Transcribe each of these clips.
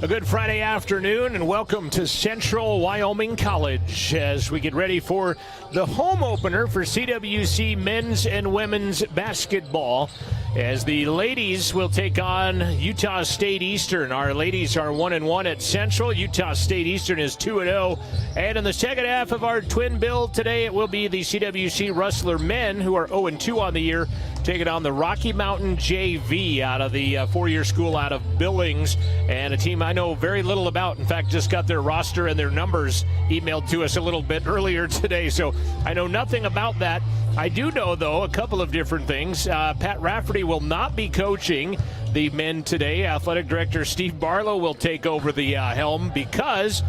A good Friday afternoon, and welcome to Central Wyoming College as we get ready for the home opener for CWC men's and women's basketball, as the ladies will take on Utah State Eastern. Our ladies are 1-1 at Central. Utah State Eastern is 2-0. And in the second half of our twin bill today, it will be the CWC Rustler men, who are 0-2 on the year, taking on the Rocky Mountain JV out of the four-year school out of Billings, and a team I know very little about. In fact, just got their roster and their numbers emailed to us a little bit earlier today, so I know nothing about that. I do know, though, a couple of different things. Pat Rafferty will not be coaching the men today. Athletic Director Steve Barlow will take over the helm because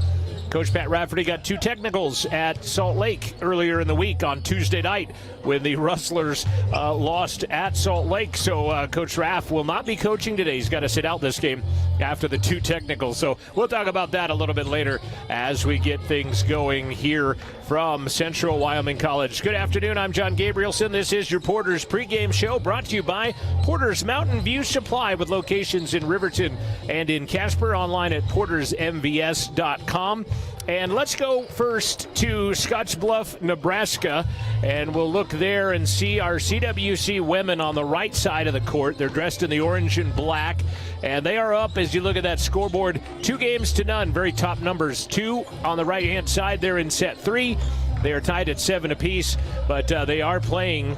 Coach Pat Rafferty got two technicals at Salt Lake earlier in the week on Tuesday night when the Rustlers lost at Salt Lake. So Coach Raff will not be coaching today. He's got to sit out this game after the two technicals. So we'll talk about that a little bit later as we get things going here from Central Wyoming College. Good afternoon. I'm John Gabrielson. This is your Porter's pregame show, brought to you by Porter's Mountain View Supply, with locations in Riverton and in Casper. Online at portersmvs.com. And let's go first to Scottsbluff, Nebraska, and we'll look there and see our CWC women on the right side of the court. They're dressed in the orange and black, and they are up, as you look at that scoreboard, 2-0. Very top numbers. 2 on the right-hand side. They're in set 3. They are tied at 7 apiece, but they are playing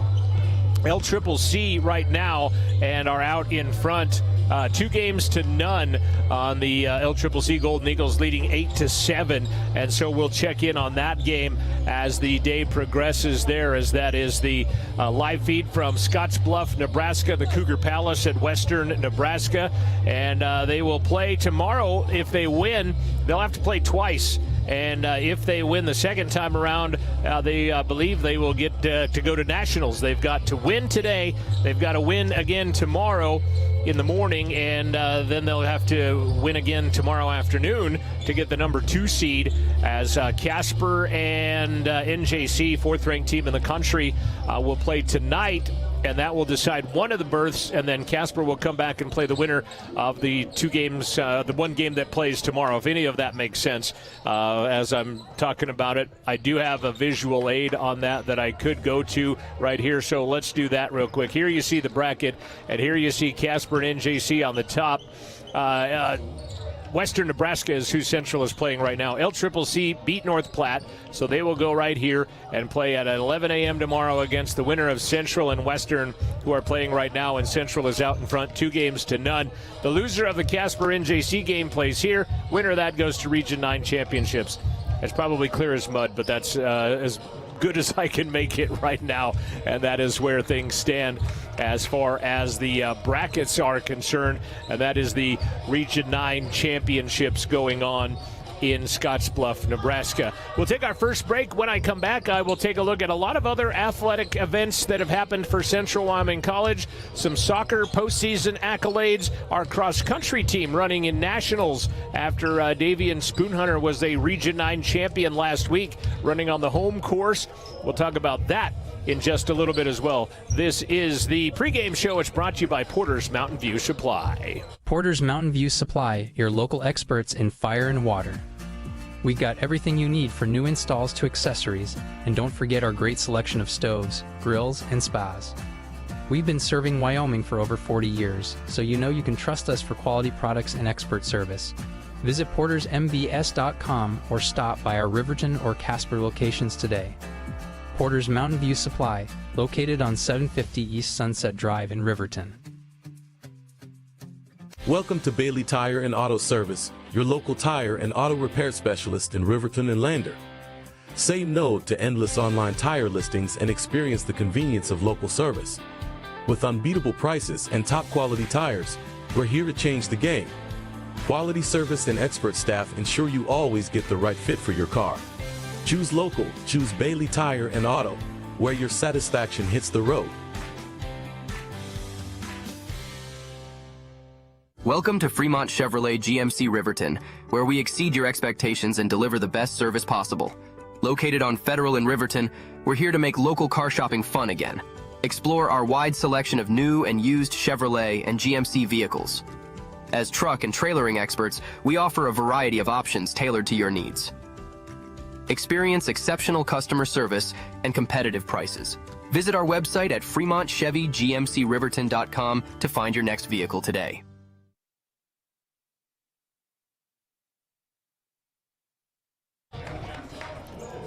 LCCC right now and are out in front. 2-0 on the LCCC Golden Eagles, leading 8-7, and so we'll check in on that game as the day progresses there, as that is the live feed from Scottsbluff, Nebraska, the Cougar Palace at Western Nebraska, and they will play tomorrow. If they win, they'll have to play twice. And if they win the second time around, they believe they will get to go to nationals. They've got to win today. They've got to win again tomorrow in the morning, and then they'll have to win again tomorrow afternoon to get the number 2 seed, as Casper and NJC, fourth-ranked team in the country, will play tonight. And that will decide one of the berths, and then Casper will come back and play the winner of the 2 games, the one game that plays tomorrow, if any of that makes sense. As I'm talking about it, I do have a visual aid on that I could go to right here, so let's do that real quick. Here you see the bracket, and here you see Casper and NJC on the top. Western Nebraska is who Central is playing right now. LCCC beat North Platte, so they will go right here and play at 11 a.m. tomorrow against the winner of Central and Western, who are playing right now, and Central is out in front 2-0. The loser of the Casper NJC game plays here. Winner of that goes to Region 9 championships. It's probably clear as mud, but that's as good as I can make it right now, and that is where things stand as far as the brackets are concerned, and that is the Region 9 championships going on in Scottsbluff, Nebraska. We'll take our first break. When I come back, I will take a look at a lot of other athletic events that have happened for Central Wyoming College, some soccer postseason accolades, our cross-country team running in nationals after Davian Spoonhunter was a Region 9 champion last week, running on the home course. We'll talk about that in just a little bit as well. This is the pregame show. It's brought to you by Porter's Mountain View Supply. Porter's Mountain View Supply, your local experts in fire and water. We got everything you need for new installs to accessories, and don't forget our great selection of stoves, grills, and spas. We've been serving Wyoming for over 40 years, so you know you can trust us for quality products and expert service. Visit portersmbs.com or stop by our Riverton or Casper locations today. Porter's Mountain View Supply, located on 750 East Sunset Drive in Riverton. Welcome to Bailey Tire and Auto Service, your local tire and auto repair specialist in Riverton and Lander. Say no to endless online tire listings and experience the convenience of local service. With unbeatable prices and top quality tires, we're here to change the game. Quality service and expert staff ensure you always get the right fit for your car. Choose local, choose Bailey Tire and Auto, where your satisfaction hits the road. Welcome to Fremont Chevrolet GMC Riverton, where we exceed your expectations and deliver the best service possible. Located on Federal in Riverton, we're here to make local car shopping fun again. Explore our wide selection of new and used Chevrolet and GMC vehicles. As truck and trailering experts, we offer a variety of options tailored to your needs. Experience exceptional customer service and competitive prices. Visit our website at FremontChevyGMCRiverton.com to find your next vehicle today.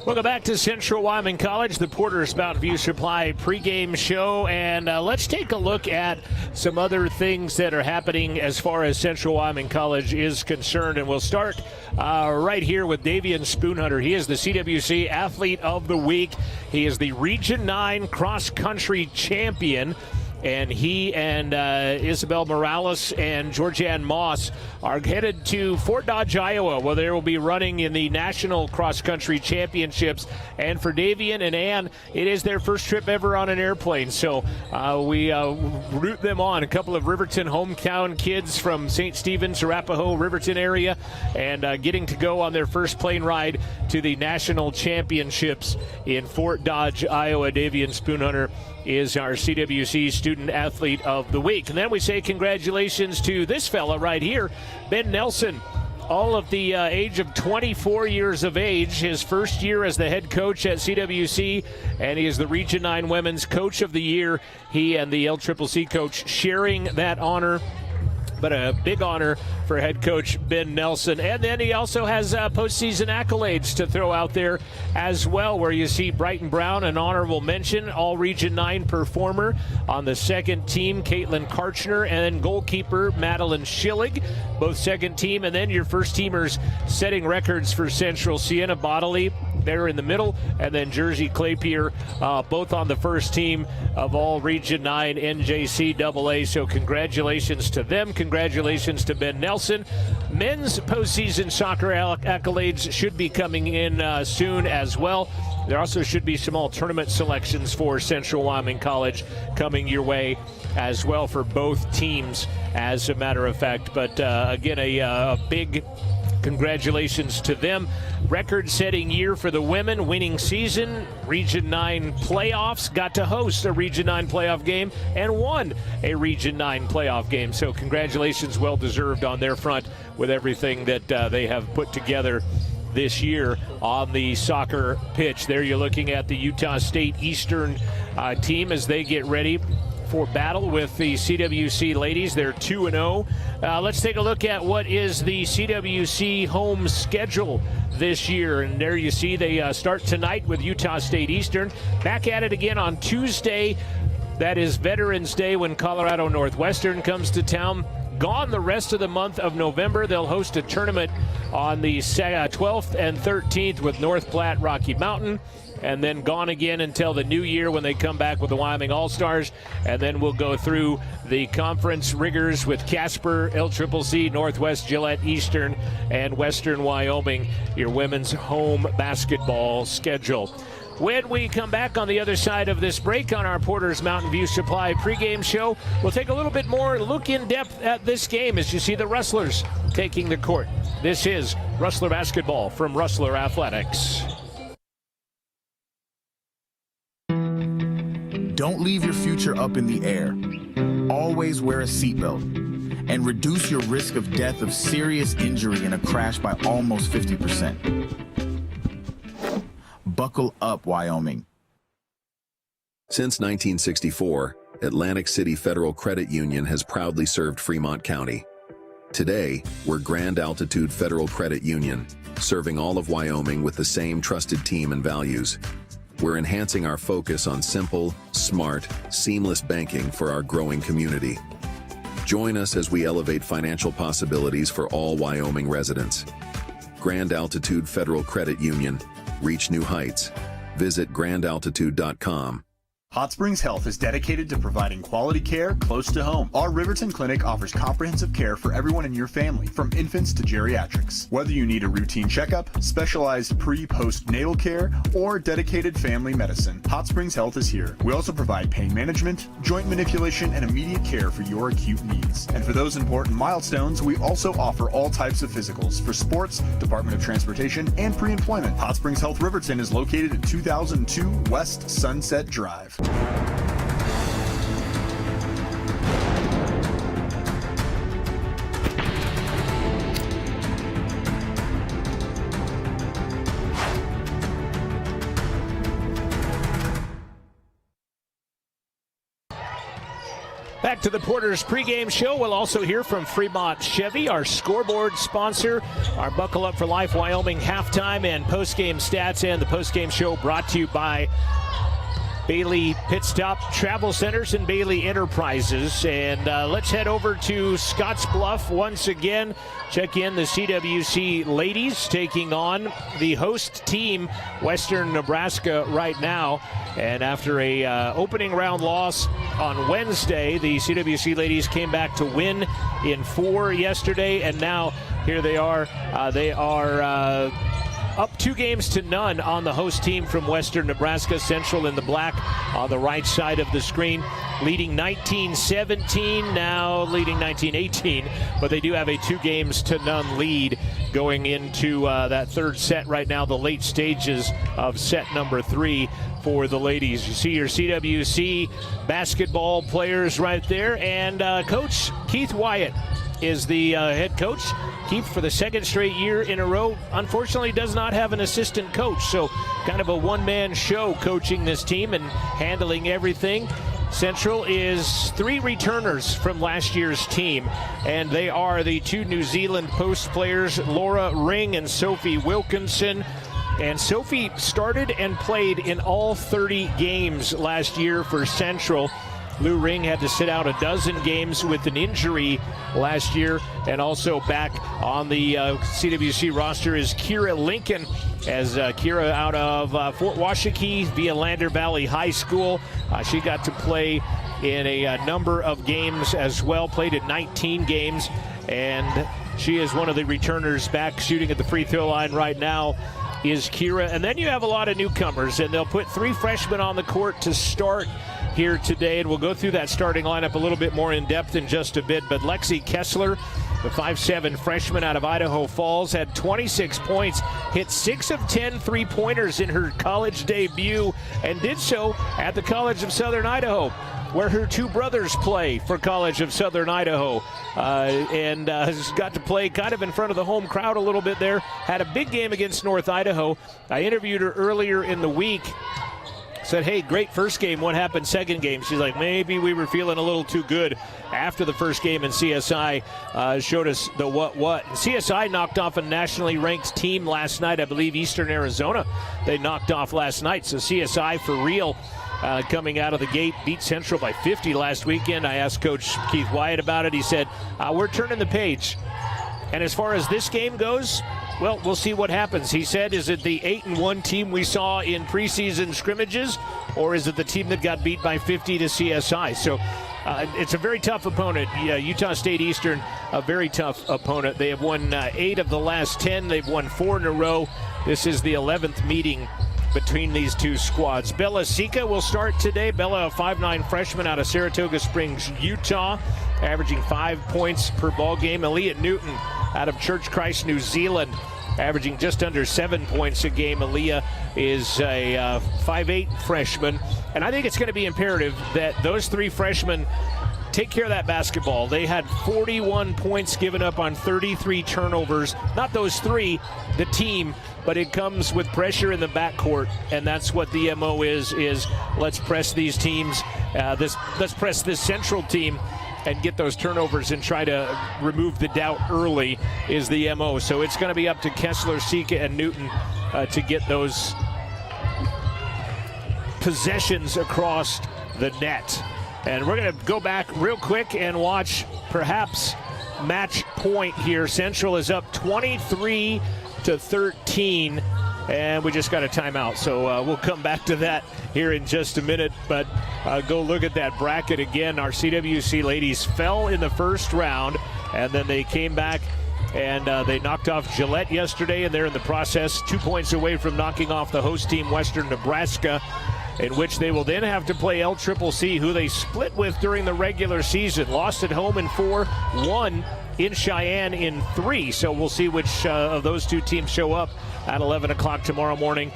Welcome back to Central Wyoming College, the Porter's Mountain View Supply pregame show, and let's take a look at some other things that are happening as far as Central Wyoming College is concerned, and we'll start right here with Davian Spoonhunter. He is the CWC Athlete of the Week. He is the Region 9 cross-country champion. And he and Isabel Morales and Georgianne Moss are headed to Fort Dodge, Iowa, where they will be running in the National Cross Country Championships. And for Davian and Ann, it is their first trip ever on an airplane. So we root them on. A couple of Riverton hometown kids from St. Stephen's, Arapahoe, Riverton area, and getting to go on their first plane ride to the National Championships in Fort Dodge, Iowa. Davian Spoonhunter is our CWC Student Athlete of the Week. And then we say congratulations to this fella right here, Ben Nelson, all of the age of 24 years of age, his first year as the head coach at CWC, and he is the Region 9 Women's Coach of the Year. He and the LCCC coach sharing that honor. But a big honor for head coach Ben Nelson. And then he also has postseason accolades to throw out there as well, where you see Brighton Brown, an honorable mention, all Region 9 performer. On the second team, Caitlin Karchner, and then goalkeeper Madeline Schillig, both second team. And then your first teamers setting records for Central, Sienna Bodley there in the middle, and then Jersey Claypier, both on the first team of all Region 9 NJCAA. So congratulations to them. Congratulations to Ben Nelson. Men's postseason soccer accolades should be coming in soon as well. There also should be some all tournament selections for Central Wyoming College coming your way as well for both teams, as a matter of fact. But again, a big congratulations to them. Record-setting year for the women, winning season, Region 9 playoffs, got to host a Region 9 playoff game and won a Region 9 playoff game. So congratulations, well-deserved on their front with everything that they have put together this year on the soccer pitch. There you're looking at the Utah State Eastern team as they get ready for battle with the CWC ladies. They're 2-0. Let's take a look at what is the CWC home schedule this year. And there you see they start tonight with Utah State Eastern. Back at it again on Tuesday. That is Veterans Day, when Colorado Northwestern comes to town. Gone the rest of the month of November. They'll host a tournament on the 12th and 13th with North Platte Rocky Mountain. And then gone again until the new year when they come back with the Wyoming All-Stars. And then we'll go through the conference rigors with Casper, LCCC, Northwest Gillette, Eastern, and Western Wyoming, your women's home basketball schedule. When we come back on the other side of this break on our Porter's Mountain View Supply pregame show, we'll take a little bit more look in depth at this game as you see the Rustlers taking the court. This is Rustler basketball from Rustler Athletics. Don't leave your future up in the air. Always wear a seatbelt and reduce your risk of death of serious injury in a crash by almost 50%. Buckle up, Wyoming. Since 1964, Atlantic City Federal Credit Union has proudly served Fremont County. Today, we're Grand Altitude Federal Credit Union, serving all of Wyoming with the same trusted team and values. We're enhancing our focus on simple, smart, seamless banking for our growing community. Join us as we elevate financial possibilities for all Wyoming residents. Grand Altitude Federal Credit Union. Reach new heights. Visit grandaltitude.com. Hot Springs Health is dedicated to providing quality care close to home. Our Riverton Clinic offers comprehensive care for everyone in your family, from infants to geriatrics. Whether you need a routine checkup, specialized pre-post-natal care, or dedicated family medicine, Hot Springs Health is here. We also provide pain management, joint manipulation, and immediate care for your acute needs. And for those important milestones, we also offer all types of physicals for sports, Department of Transportation, and pre-employment. Hot Springs Health Riverton is located at 2002 West Sunset Drive. Back to the Porter's pregame show. We'll also hear from Fremont Chevy, our scoreboard sponsor, our Buckle Up for Life Wyoming halftime and postgame stats, and the postgame show brought to you by Bailey Pit Stop Travel Centers and Bailey Enterprises. And let's head over to Scottsbluff once again. Check in the CWC ladies taking on the host team, Western Nebraska, right now. And after a opening round loss on Wednesday, the CWC ladies came back to win in 4 yesterday, and now here they are. They are up 2-0 on the host team from Western Nebraska. Central in the black on the right side of the screen, leading 19-17, now leading 19-18, but they do have a 2-0 lead going into that third set right now, the late stages of set number 3 for the ladies. You see your CWC basketball players right there, and Coach Keith Wyatt is the head coach. Keith, for the second straight year in a row, unfortunately does not have an assistant coach, so kind of a one-man show coaching this team and handling everything. Central is 3 returners from last year's team, and they are the 2 New Zealand Post players, Laura Ring and Sophie Wilkinson. And Sophie started and played in all 30 games last year for Central. Lou Ring had to sit out a dozen games with an injury last year, and also back on the CWC roster is Kira Lincoln, as Kira out of Fort Washakie via Lander Valley High School. She got to play in a number of games as well, played in 19 games, and she is one of the returners back shooting at the free throw line right now is Kira. And then you have a lot of newcomers, and they'll put 3 freshmen on the court to start here today, and we'll go through that starting lineup a little bit more in depth in just a bit. But Lexi Kessler, the 5'7" freshman out of Idaho Falls, had 26 points, hit 6 of 10 three-pointers in her college debut, and did so at the College of Southern Idaho, where her 2 brothers play for College of Southern Idaho, and has got to play kind of in front of the home crowd a little bit there. Had a big game against North Idaho. I interviewed her earlier in the week. Said, hey, great first game. What happened second game? She's like, maybe we were feeling a little too good after the first game, and CSI showed us the what. And CSI knocked off a nationally ranked team last night, I believe Eastern Arizona. They knocked off last night, so CSI for real. Coming out of the gate, beat Central by 50 last weekend. I asked Coach Keith Wyatt about it. He said, we're turning the page. And as far as this game goes, well, we'll see what happens. He said, is it the 8-1 team we saw in preseason scrimmages, or is it the team that got beat by 50 to CSI? So it's a very tough opponent. Utah State Eastern, a very tough opponent. They have won 8 of the last 10. They've won 4 in a row. This is the 11th meeting between these 2 squads. Bella Sika will start today. Bella, a 5'9" freshman out of Saratoga Springs, Utah, averaging 5 points per ball game. Elliot Newton out of Church Christ, New Zealand, averaging just under 7 points a game. Aaliyah is a 5'8" freshman, and I think it's going to be imperative that those 3 freshmen take care of that basketball. They had 41 points given up on 33 turnovers. Not those 3, the team, but it comes with pressure in the backcourt, and that's what the MO is let's press these teams, let's press this Central team and get those turnovers and try to remove the doubt early is the MO. So it's going to be up to Kessler, Sika, and Newton to get those possessions across the net. And we're going to go back real quick and watch perhaps match point here. Central is up 23-13, and we just got a timeout. So we'll come back to that here in just a minute. But go look at that bracket again. Our CWC ladies fell in the first round, and then they came back and they knocked off Gillette yesterday, and they're in the process 2 points away from knocking off the host team, Western Nebraska, in which they will then have to play LCCC, who they split with during the regular season. Lost at home in 4, won in Cheyenne in 3. So we'll see which of those 2 teams show up at 11 o'clock tomorrow morning.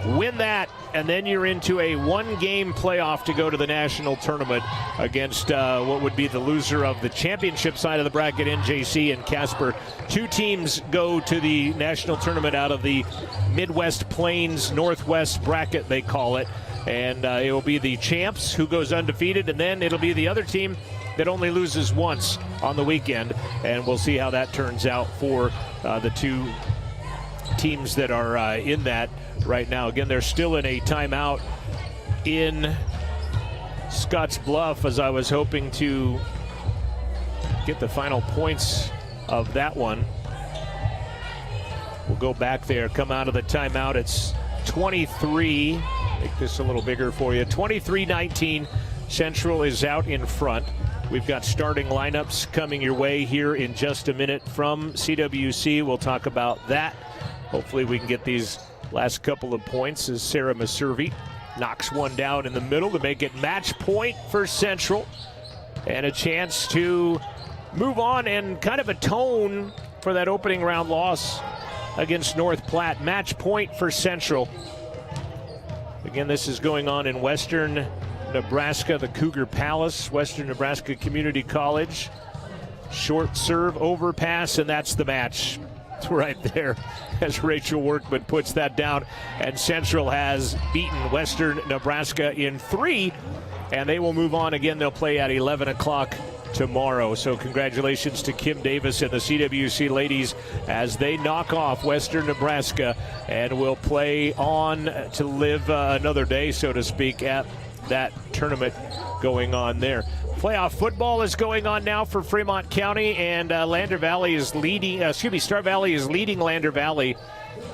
Win that, and then you're into a 1-game playoff to go to the national tournament against what would be the loser of the championship side of the bracket, NJC and Casper. 2 teams go to the national tournament out of the Midwest Plains Northwest bracket, they call it. and it will be the champs who goes undefeated, and then it'll be the other team that only loses once on the weekend, and we'll see how that turns out for the two teams that are in that right now. Again, they're still in a timeout in Scotts Bluff, as I was hoping to get the final points of that one. We'll go back there, come out of the timeout. It's 23, make this a little bigger for you, 23-19. Central is out in front. We've got starting lineups coming your way here in just a minute from CWC. We'll talk about that. Hopefully we can get these last couple of points as Sarah Maservi knocks one down in the middle to make it match point for Central. And a chance to move on and kind of atone for that opening round loss against North Platte. Match point for Central. Again, this is going on in Western Nebraska, the Cougar Palace, Western Nebraska Community College. Short serve, overpass, and that's the match. It's right there as Rachel Workman puts that down. And Central has beaten Western Nebraska in 3, and they will move on again. They'll play at 11 o'clock tomorrow. So congratulations to Kim Davis and the CWC ladies as they knock off Western Nebraska and will play on to live another day, so to speak, at that tournament going on there. Playoff football is going on now for Fremont County, and Lander Valley is leading, Star Valley is leading Lander Valley.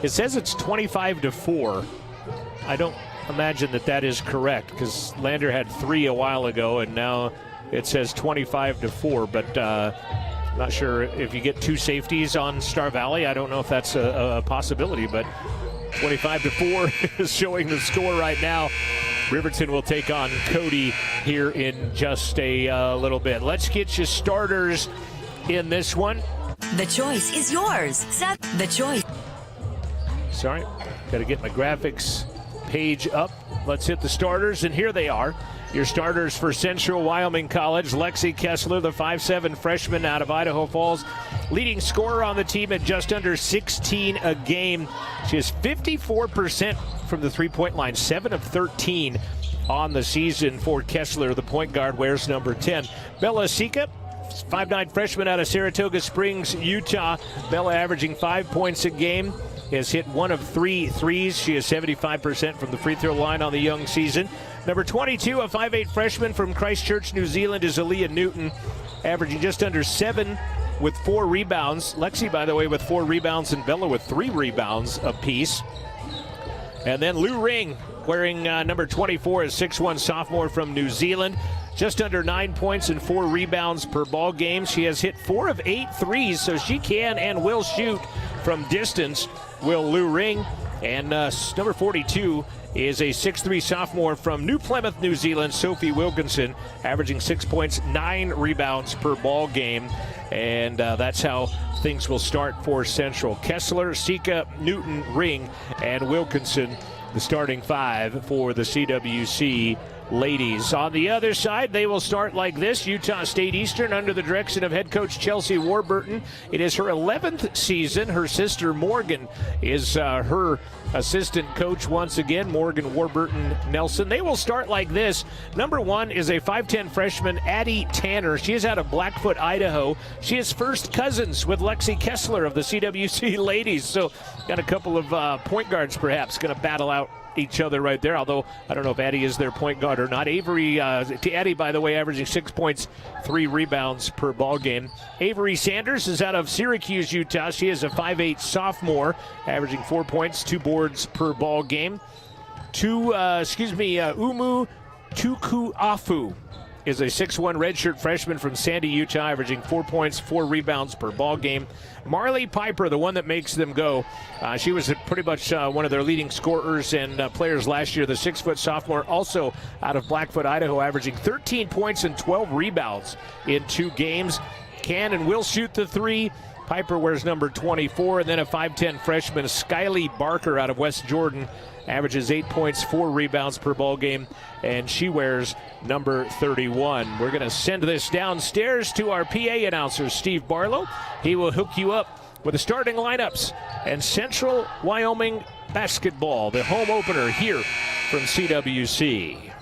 It says it's 25-4. I don't imagine that is correct, because Lander had 3 a while ago, and now it says 25-4, but not sure if you get 2 safeties on Star Valley. I don't know if that's a possibility, but 25-4 is showing the score right now. Riverton will take on Cody here in just a little bit. Let's get you starters in this one. The choice is yours. Set the choice. Sorry, got to get my graphics page up. Let's hit the starters, and here they are. Your starters for Central Wyoming College: Lexi Kessler, the 5'7" freshman out of Idaho Falls, leading scorer on the team at just under 16 a game. She has 54% from the three-point line, 7 of 13 on the season for Kessler. The point guard wears number 10. Bella Sika, 5'9" freshman out of Saratoga Springs, Utah. Bella averaging 5 points a game, has hit 1 of 3 threes. She is 75% from the free throw line on the young season. Number 22, a 5'8" freshman from Christchurch, New Zealand, is Aaliyah Newton, averaging just under 7 with 4 rebounds. Lexi, by the way, with 4 rebounds, and Bella with 3 rebounds apiece. And then Lou Ring, wearing number 24, is 6'1" sophomore from New Zealand. Just under 9 points and 4 rebounds per ball game. She has hit 4 of 8 threes, so she can and will shoot from distance, will Lou Ring. And number 42 is a 6'3" sophomore from New Plymouth, New Zealand, Sophie Wilkinson, averaging 6 points, 9 rebounds per ball game. And that's how things will start for Central. Kessler, Sika, Newton, Ring, and Wilkinson, the starting 5 for the CWC ladies. On the other side, they will start like this. Utah State Eastern under the direction of head coach Chelsea Warburton. It is her 11th season. Her sister Morgan is her assistant coach once again, Morgan Warburton Nelson. They will start like this. Number 1 is a 5'10" freshman, Addie Tanner. She is out of Blackfoot, Idaho. She is first cousins with Lexi Kessler of the CWC ladies. So got a couple of point guards perhaps going to battle out each other right there, although I don't know if Addie is their point guard or not. Addie, by the way, averaging 6 points, 3 rebounds per ball game. Avery Sanders is out of Syracuse, Utah. She is a 5'8" sophomore, averaging 4 points, 2 boards per ball game. Umu Tukuafu is a 6'1" redshirt freshman from Sandy, Utah, averaging 4 points, 4 rebounds per ball game. Marley Piper, the one that makes them go. She was pretty much one of their leading scorers and players last year. The 6' sophomore, also out of Blackfoot, Idaho, averaging 13 points and 12 rebounds in 2 games. Can and will shoot the 3. Piper wears number 24. And then a 5'10" freshman, Skylie Barker out of West Jordan, averages 8 points, 4 rebounds per ball game, and she wears number 31. We're going to send this downstairs to our PA announcer, Steve Barlow. He will hook you up with the starting lineups and Central Wyoming basketball, the home opener here from CWC.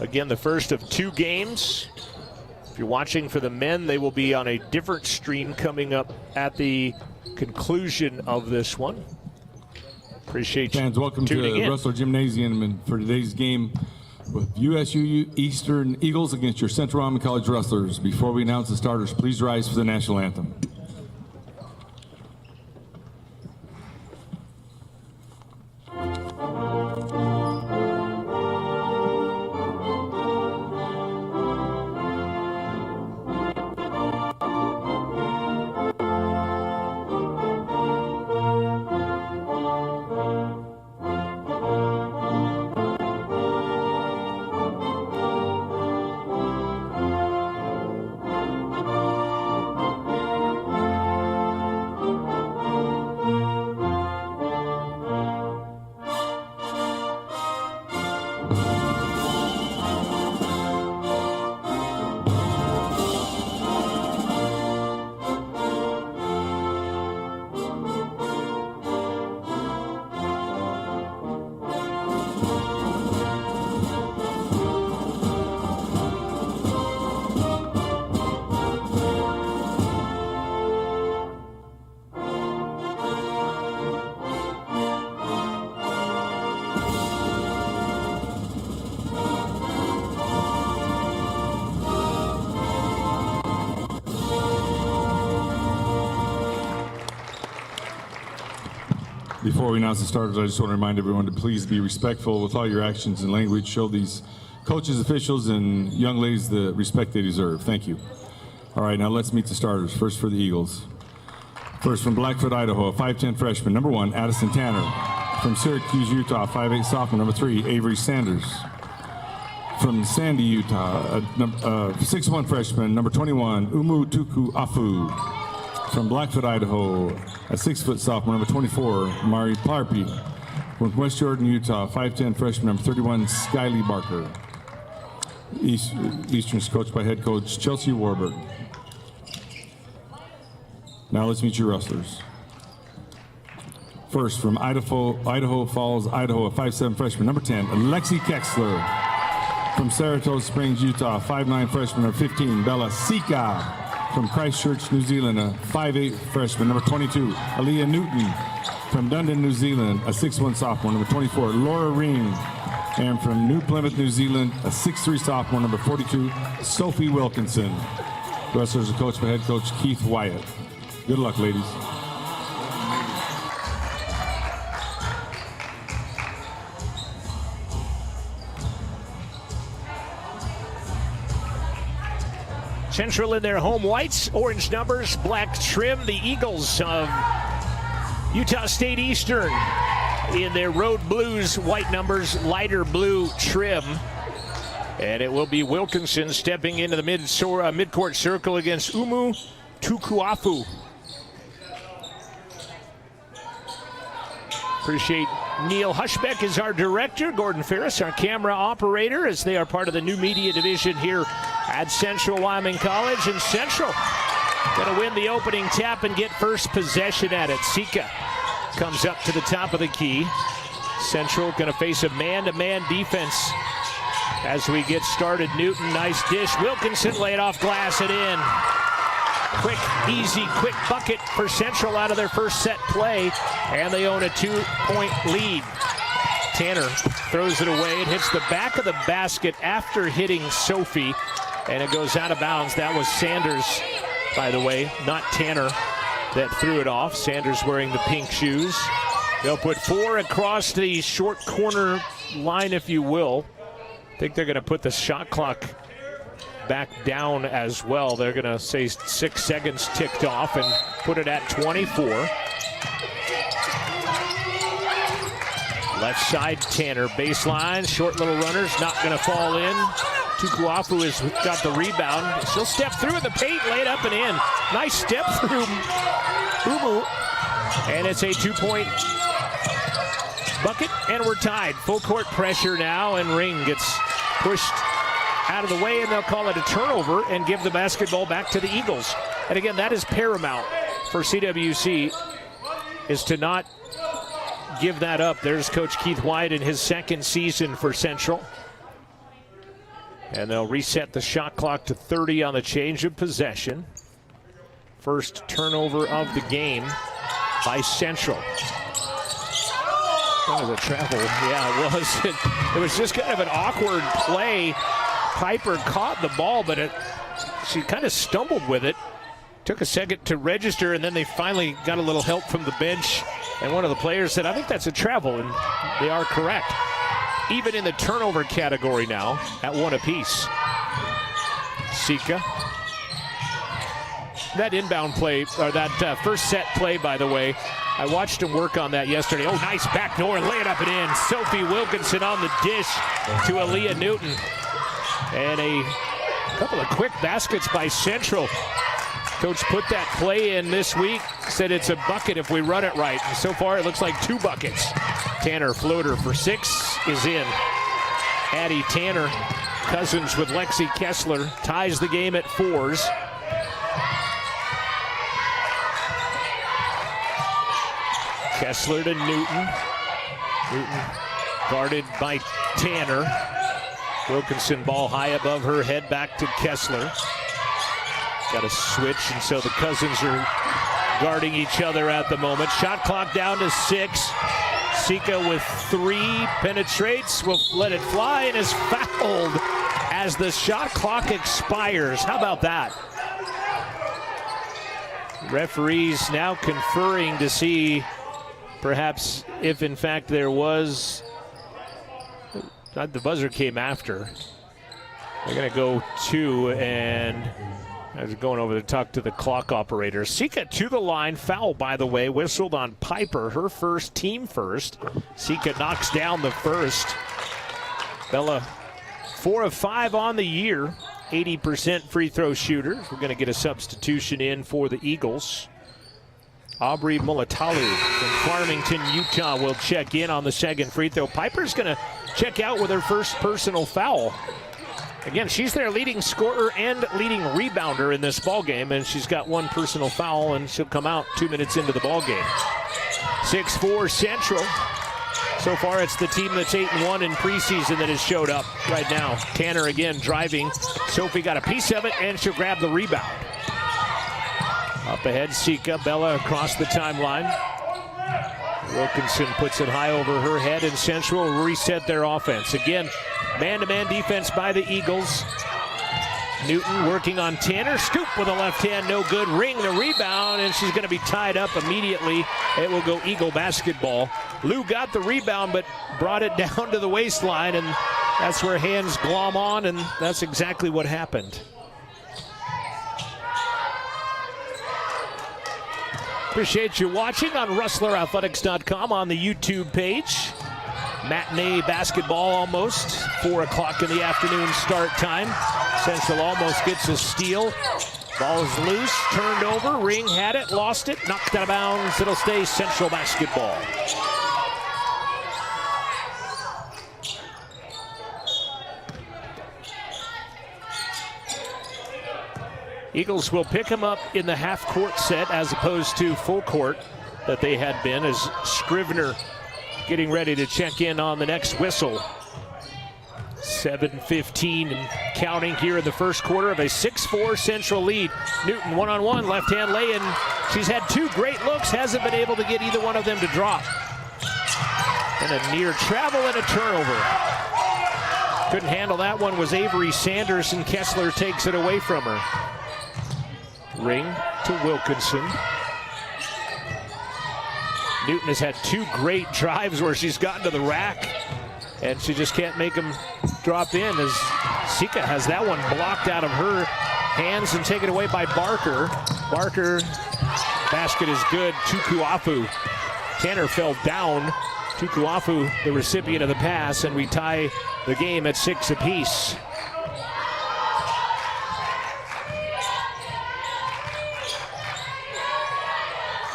Again, the first of 2 games. If you're watching for the men, they will be on a different stream coming up at the conclusion of this one. Appreciate fans. Welcome to the Russell Gymnasium and for today's game with USU Eastern Eagles against your Central Wyoming College Rustlers. Before we announce the starters, please rise for the national anthem. Before we announce the starters, I just want to remind everyone to please be respectful with all your actions and language. Show these coaches, officials, and young ladies the respect they deserve. Thank you. All right, now let's meet the starters. First for the Eagles. First from Blackfoot, Idaho, a 5'10 freshman, number 1, Addison Tanner. From Syracuse, Utah, 5'8 sophomore, number 3, Avery Sanders. From Sandy, Utah, a 6'1 freshman, number 21, Umu Tuku Afu. From Blackfoot, Idaho, a 6' sophomore, number 24, Mari Parpi. From West Jordan, Utah, 5'10 freshman, number 31, Skyly Barker. Eastern's coached by head coach Chelsea Warburg. Now let's meet your Rustlers. First, from Idaho Falls, Idaho, a 5'7 freshman, number 10, Lexi Kexler. From Saratoga Springs, Utah, 5'9 freshman, number 15, Bella Sika. From Christchurch, New Zealand, a 5'8 freshman, number 22, Aaliyah Newton. From Dundon, New Zealand, a 6'1 sophomore, number 24, Laura Ring. And from New Plymouth, New Zealand, a 6'3 sophomore, number 42, Sophie Wilkinson. The Rustlers are coached by head coach Keith Wyatt. Good luck, ladies. Central in their home whites, orange numbers, black trim. The Eagles of Utah State Eastern in their road blues, white numbers, lighter blue trim. And it will be Wilkinson stepping into the midcourt circle against Umu Tukuafu. Appreciate Neil Hushbeck is our director, Gordon Ferris, our camera operator, as they are part of the new media division here at Central Wyoming College. And Central going to win the opening tap and get first possession at it. Sika comes up to the top of the key. Central going to face a man-to-man defense as we get started. Newton, nice dish. Wilkinson laid off glass and in. Quick, easy, quick bucket for Central out of their first set play, and they own a 2-point lead. Tanner throws it away. It hits the back of the basket after hitting Sophie, and it goes out of bounds. That was Sanders, by the way, not Tanner, that threw it off. Sanders wearing the pink shoes. They'll put 4 across the short corner line, if you will. I think they're going to put the shot clock back down as well. They're going to say 6 seconds ticked off and put it at 24. Left side, Tanner, baseline, short little runners, not going to fall in. Tukuafu has got the rebound. She'll step through in the paint, laid up and in. Nice step through Umu, and it's a 2-point bucket, and we're tied. Full court pressure now, and Ring gets pushed out of the way, and they'll call it a turnover and give the basketball back to the Eagles. And again, that is paramount for CWC is to not give that up. There's Coach Keith White in his second season for Central. And they'll reset the shot clock to 30 on the change of possession. First turnover of the game by Central. That was a travel. Yeah, it was. It was just kind of an awkward play. Piper caught the ball, but she kind of stumbled with it. Took a second to register, and then they finally got a little help from the bench. And one of the players said, I think that's a travel, and they are correct. Even in the turnover category now, at one apiece. Sika. That inbound play, or that first set play, by the way, I watched him work on that yesterday. Oh, nice backdoor, lay it up and in. Sophie Wilkinson on the dish to Aaliyah Newton. And a couple of quick baskets by Central. Coach put that play in this week, said it's a bucket if we run it right. And so far it looks like 2 buckets. Tanner floater for 6 is in. Addie Tanner, cousins with Lexi Kessler, ties the game at 4s. Kessler to Newton. Newton guarded by Tanner. Wilkinson ball high above her head, back to Kessler. Got a switch, and so the cousins are guarding each other at the moment. Shot clock down to 6. Sika with 3, penetrates, will let it fly, and is fouled as the shot clock expires. How about that? Referees now conferring to see perhaps if in fact there was, the buzzer came after. They're gonna go 2, and I was going over to talk to the clock operator. Sika to the line, foul by the way, whistled on Piper, her first, team first. Sika knocks down the first. Bella 4 of 5 on the year, 80% free throw shooter. We're gonna get a substitution in for the Eagles. Aubrey Mulatalu from Farmington, Utah will check in on the second free throw. Piper's gonna check out with her first personal foul. Again, she's their leading scorer and leading rebounder in this ballgame, and she's got 1 personal foul, and she'll come out 2 minutes into the ballgame. 6-4 Central. So far, it's the team that's 8-1 in preseason that has showed up right now. Tanner again driving. Sophie got a piece of it, and she'll grab the rebound. Up ahead, Sika. Bella across the timeline. Wilkinson puts it high over her head, and Central will reset their offense. Again, man-to-man defense by the Eagles. Newton working on Tanner. Scoop with a left hand, no good. Ring the rebound, and she's going to be tied up immediately. It will go Eagle basketball. Lou got the rebound, but brought it down to the waistline, and that's where hands glom on, and that's exactly what happened. Appreciate you watching on RustlerAthletics.com on the YouTube page. Matinee basketball almost. 4 o'clock in the afternoon start time. Central almost gets a steal. Ball is loose, turned over. Ring had it, lost it, knocked out of bounds. It'll stay Central basketball. Eagles will pick him up in the half-court set as opposed to full court that they had been, as Scrivener getting ready to check in on the next whistle. 7:15 and counting here in the first quarter of a 6-4 Central lead. Newton one-on-one, left-hand lay-in. She's had 2 great looks, hasn't been able to get either one of them to drop. And a near travel and a turnover. Couldn't handle that one was Avery Sanders, and Kessler takes it away from her. Ring to Wilkinson. Newton has had 2 great drives where she's gotten to the rack, and she just can't make them drop in, as Sika has that one blocked out of her hands and taken away by Barker. Barker, basket is good. Tukuafu. Tanner fell down. Tukuafu, the recipient of the pass, and we tie the game at 6 apiece.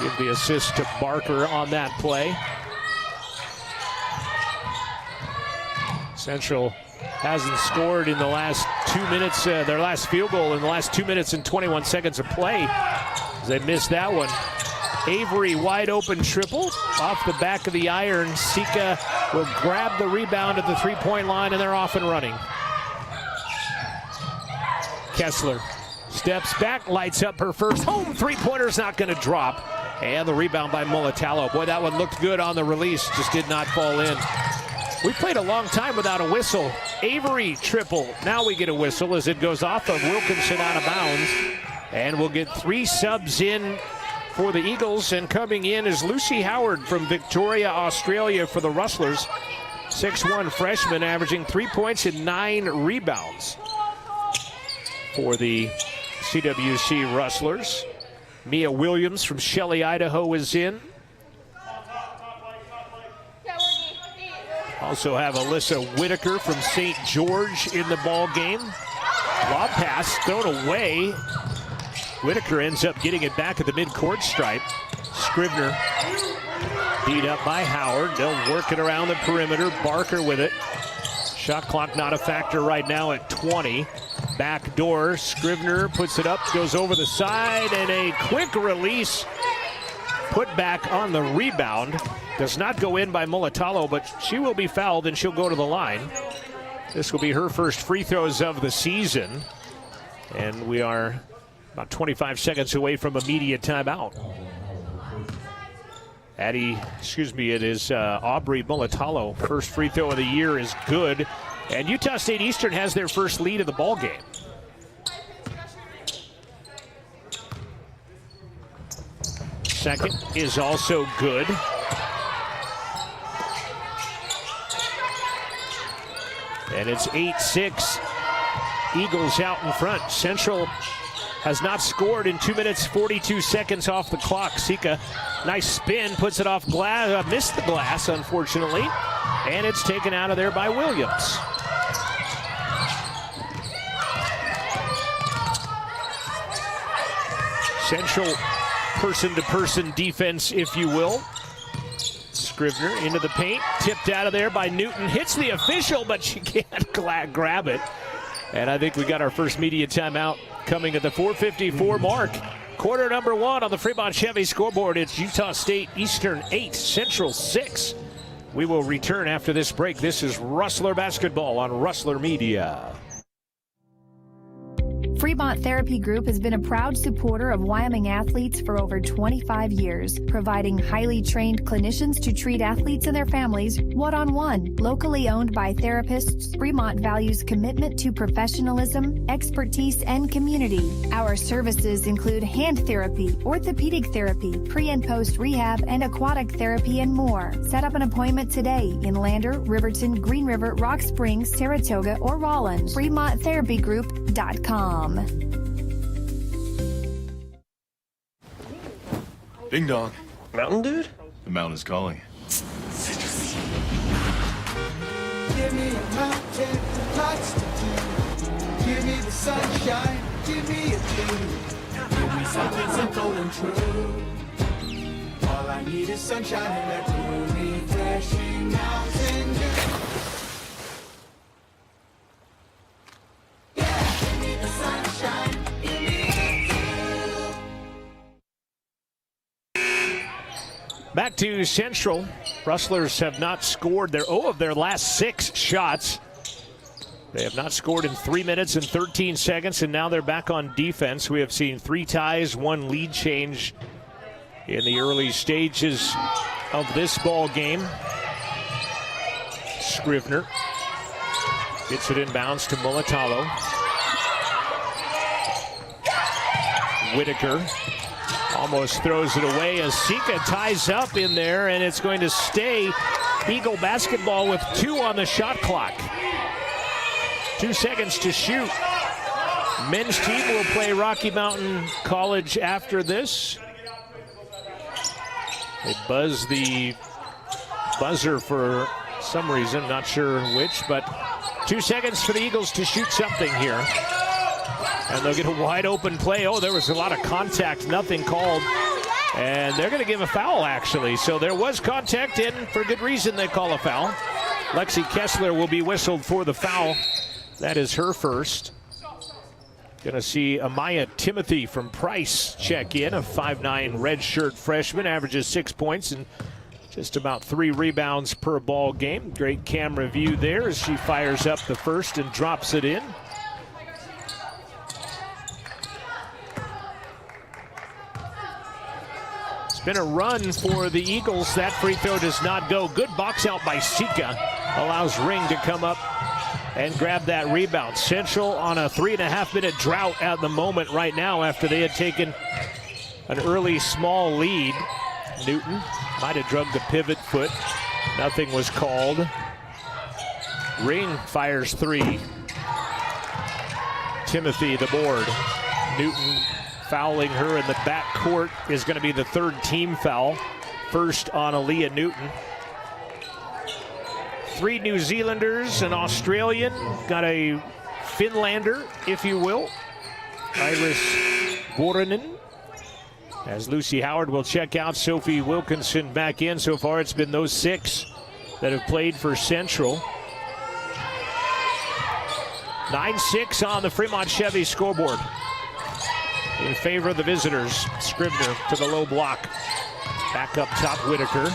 Give the assist to Barker on that play. Central hasn't scored in the last 2 minutes, their last field goal in the last 2 minutes and 21 seconds of play. They missed that one. Avery wide open triple off the back of the iron. Sika will grab the rebound at the three-point line, and they're off and running. Kessler steps back, lights up her first home three-pointer's not going to drop. And the rebound by Mulatalo. Boy, that one looked good on the release, just did not fall in. We played a long time without a whistle. Avery triple. Now we get a whistle as it goes off of Wilkinson out of bounds. And we'll get 3 subs in for the Eagles. And coming in is Lucy Howard from Victoria, Australia for the Rustlers. 6'1" freshman, averaging 3 points and 9 rebounds for the CWC Rustlers. Mia Williams from Shelley, Idaho is in. Also have Alyssa Whitaker from St. George in the ball game. Lob pass thrown away. Whitaker ends up getting it back at the midcourt stripe. Scrivener beat up by Howard. They'll work it around the perimeter. Barker with it. Shot clock not a factor right now at 20. Back door, Scrivener puts it up, goes over the side, and a quick release put back on the rebound. Does not go in by Mulatalo, but she will be fouled and she'll go to the line. This will be her first free throws of the season. And we are about 25 seconds away from a media timeout. It is Aubrey Mulatalo. First free throw of the year is good. And Utah State Eastern has their first lead of the ball game. Second is also good. And it's 8-6. Eagles out in front. Central has not scored in 2 minutes, 42 seconds off the clock. Sika, nice spin, puts it off glass, missed the glass, unfortunately. And it's taken out of there by Williams. Central person-to-person defense, if you will. Scrivener into the paint, tipped out of there by Newton. Hits the official, but she can't grab it. And I think we got our first media timeout coming at the 4:54 mark. Quarter number 1 on the Fremont Chevy scoreboard. It's Utah State Eastern 8, Central 6. We will return after this break. This is Rustler Basketball on Rustler Media. Fremont Therapy Group has been a proud supporter of Wyoming athletes for over 25 years, providing highly trained clinicians to treat athletes and their families one-on-one. Locally owned by therapists, Fremont values commitment to professionalism, expertise, and community. Our services include hand therapy, orthopedic therapy, pre- and post-rehab, and aquatic therapy, and more. Set up an appointment today in Lander, Riverton, Green River, Rock Springs, Saratoga, or Rollins. FremontTherapyGroup.com. Ding dong. Mountain Dude? The mountain is calling. Give me a mountain, lots to do. Give me the sunshine, give me a dream. Give me something simple and true. All I need is sunshine and that cool, refreshing mountain dew. Back to Central. Rustlers have not scored of their last 6 shots. They have not scored in 3 minutes and 13 seconds, and now they're back on defense. We have seen 3 ties, 1 lead change in the early stages of this ball game. Scrivener gets it inbounds to Mulatalo. Whitaker almost throws it away as Sika ties up in there, and it's going to stay Eagle basketball with 2 on the shot clock. 2 seconds to shoot. Men's team will play Rocky Mountain College after this. They buzz the buzzer for some reason, not sure which, but 2 seconds for the Eagles to shoot something here. And they'll get a wide open play. Oh, there was a lot of contact, nothing called. And they're going to give a foul, actually. So there was contact, and for good reason they call a foul. Lexi Kessler will be whistled for the foul. That is her first. Gonna see Amaya Timothy from Price check in, a 5'9" redshirt freshman, averages 6 points and just about 3 rebounds per ball game. Great camera view there as she fires up the first and drops it in. It's been a run for the Eagles. That free throw does not go. Good box out by Sika. Allows Ring to come up and grab that rebound. Central on a 3.5-minute drought at the moment right now after they had taken an early small lead. Newton might have drugged the pivot foot. Nothing was called. Ring fires 3. Timothy the board. Newton fouling her in the backcourt is going to be the 3rd team foul. First on Aaliyah Newton. 3 New Zealanders, an Australian, got a Finlander, if you will, Iris Vuorinen. As Lucy Howard will check out, Sophie Wilkinson back in. So far it's been those 6 that have played for Central. 9-6 on the Fremont Chevy scoreboard. In favor of the visitors. Scribner to the low block. Back up top, Whitaker.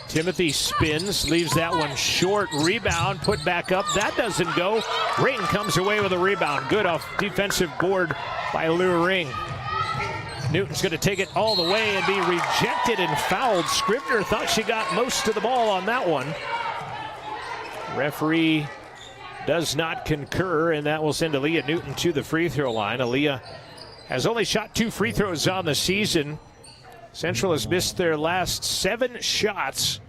Timothy spins, leaves that one short. Rebound, put back up. That doesn't go. Ring comes away with a rebound. Good off defensive board by Lou Ring. Newton's going to take it all the way and be rejected and fouled. Scribner thought she got most of the ball on that one. Referee does not concur, and that will send Aaliyah Newton to the free throw line. Aaliyah has only shot 2 free throws on the season. Central has missed their last 7 shots,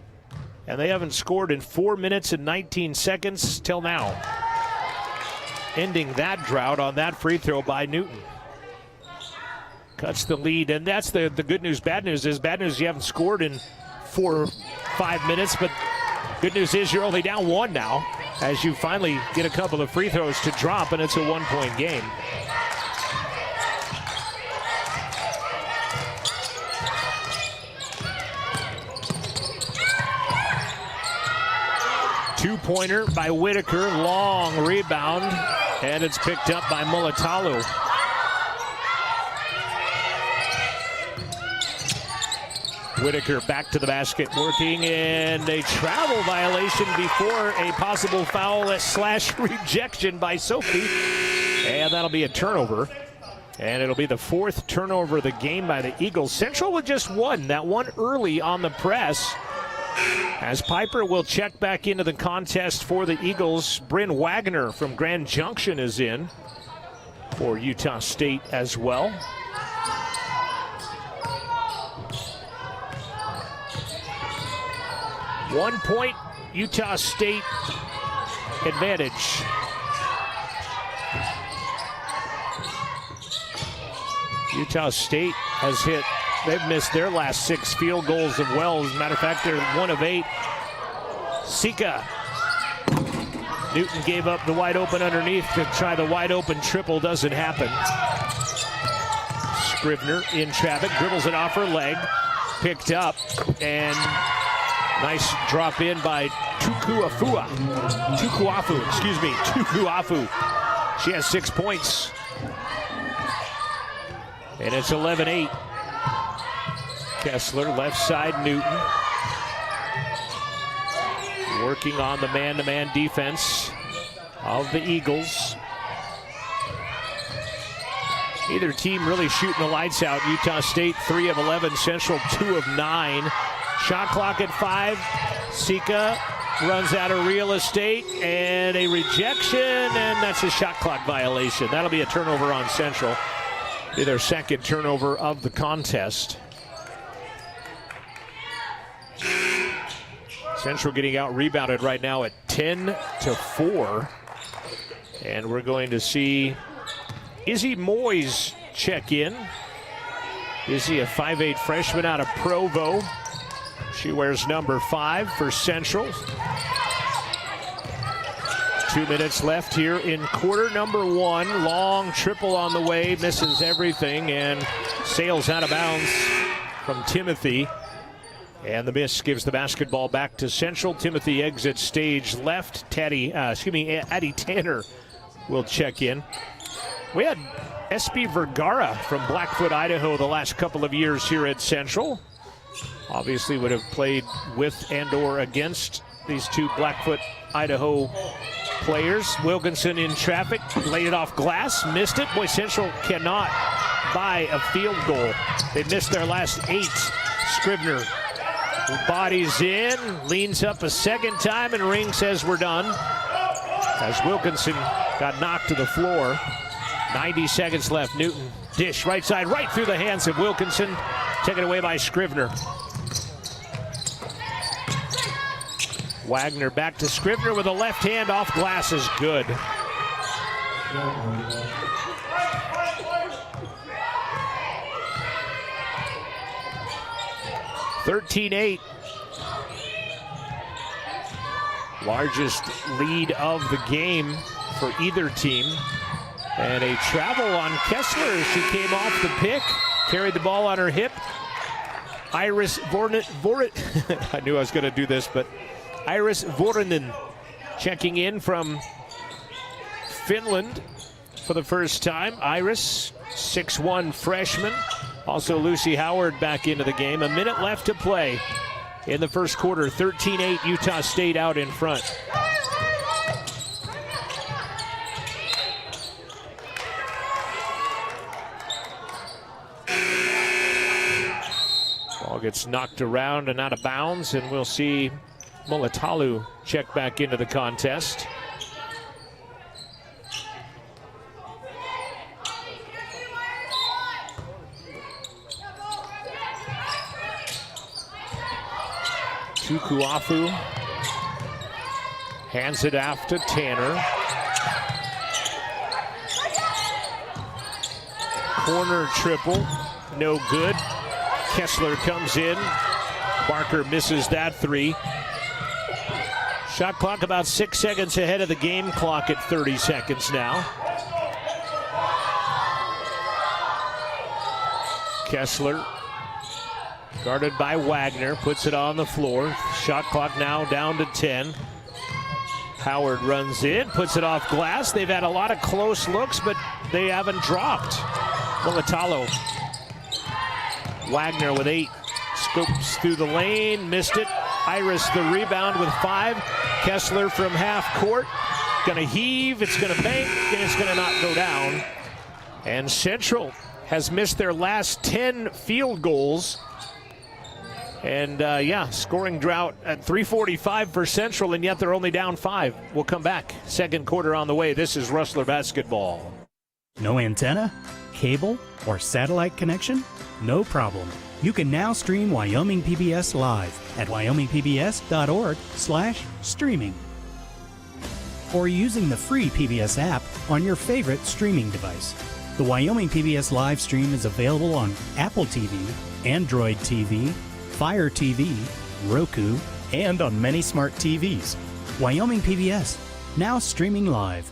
and they haven't scored in 4 minutes and 19 seconds till now. Ending that drought on that free throw by Newton. Cuts the lead, and that's the good news. Bad news is, bad news you haven't scored in 4 or 5 minutes, but good news is you're only down 1 now as you finally get a couple of free throws to drop, and it's a 1-point game. Two-pointer by Whitaker, long rebound, and it's picked up by Mulatalu. Whitaker back to the basket, working in a travel violation before a possible foul / rejection by Sophie. And that'll be a turnover. And it'll be the 4th turnover of the game by the Eagles. Central with just 1, that one early on the press. As Piper will check back into the contest for the Eagles, Bryn Wagner from Grand Junction is in for Utah State as well. One point, Utah State advantage. Utah State has hit, they've missed their last 6 field goals as well. As a matter of fact, they're 1 of 8. Sika. Newton gave up the wide open underneath to try the wide open triple. Doesn't happen. Scribner in traffic, dribbles it off her leg. Picked up, and nice drop in by Tukuafu. She has 6 points. And it's 11-8. Kessler, left side, Newton. Working on the man-to-man defense of the Eagles. Either team really shooting the lights out. Utah State 3 of 11, Central 2 of 9. Shot clock at 5. Sika runs out of real estate, and a rejection, and that's a shot clock violation. That'll be a turnover on Central. Be their 2nd turnover of the contest. Central getting out rebounded right now at 10-4. And we're going to see Izzy Moyes check in. Izzy, a 5'8" freshman out of Provo. She wears number 5 for Central. 2 minutes left here in quarter number 1. Long triple on the way, misses everything, and sails out of bounds from Timothy. And the miss gives the basketball back to Central. Timothy exits stage left. Addie Tanner will check in. We had SB Vergara from Blackfoot, Idaho the last couple of years here at Central. Obviously would have played with and or against these two Blackfoot, Idaho players. Wilkinson in traffic, laid it off glass, missed it. Boy, Central cannot buy a field goal. They missed their last 8. Scribner bodies in, leans up a second time, and Ring says we're done. As Wilkinson got knocked to the floor. 90 seconds left. Newton, dish, right side, right through the hands of Wilkinson. Taken away by Scribner. Wagner back to Scribner with a left hand off glass is good. (13-8). Largest lead of the game for either team. And a travel on Kessler as she came off the pick. Carried the ball on her hip. Iris Vorinen, I knew I was going to do this, but Iris Vorinen checking in from Finland for the first time. Iris, 6'1" freshman. Also Lucy Howard back into the game. A minute left to play in the first quarter. 13-8, Utah State out in front. Ball gets knocked around and out of bounds, and we'll see Mulatalu check back into the contest. Tukuafu hands it off to Tanner. Corner triple, no good. Kessler comes in. Barker misses that 3. Shot clock about 6 seconds ahead of the game clock at 30 seconds now. Kessler, guarded by Wagner, puts it on the floor. Shot clock now down to 10. Howard runs in, puts it off glass. They've had a lot of close looks, but they haven't dropped. Mulatalu. Wagner with 8. Scopes through the lane, missed it. Iris the rebound with 5. Kessler from half court. Gonna heave, it's gonna bank, and it's gonna not go down. And Central has missed their last 10 field goals. And scoring drought at 3:45 for Central, and yet they're only down 5. We'll come back. Second quarter on the way. This is Rustler Basketball. No antenna, cable, or satellite connection? No problem. You can now stream Wyoming PBS live at wyomingpbs.org/streaming. Or using the free PBS app on your favorite streaming device. The Wyoming PBS live stream is available on Apple TV, Android TV, Fire TV, Roku, and on many smart TVs. Wyoming PBS, now streaming live.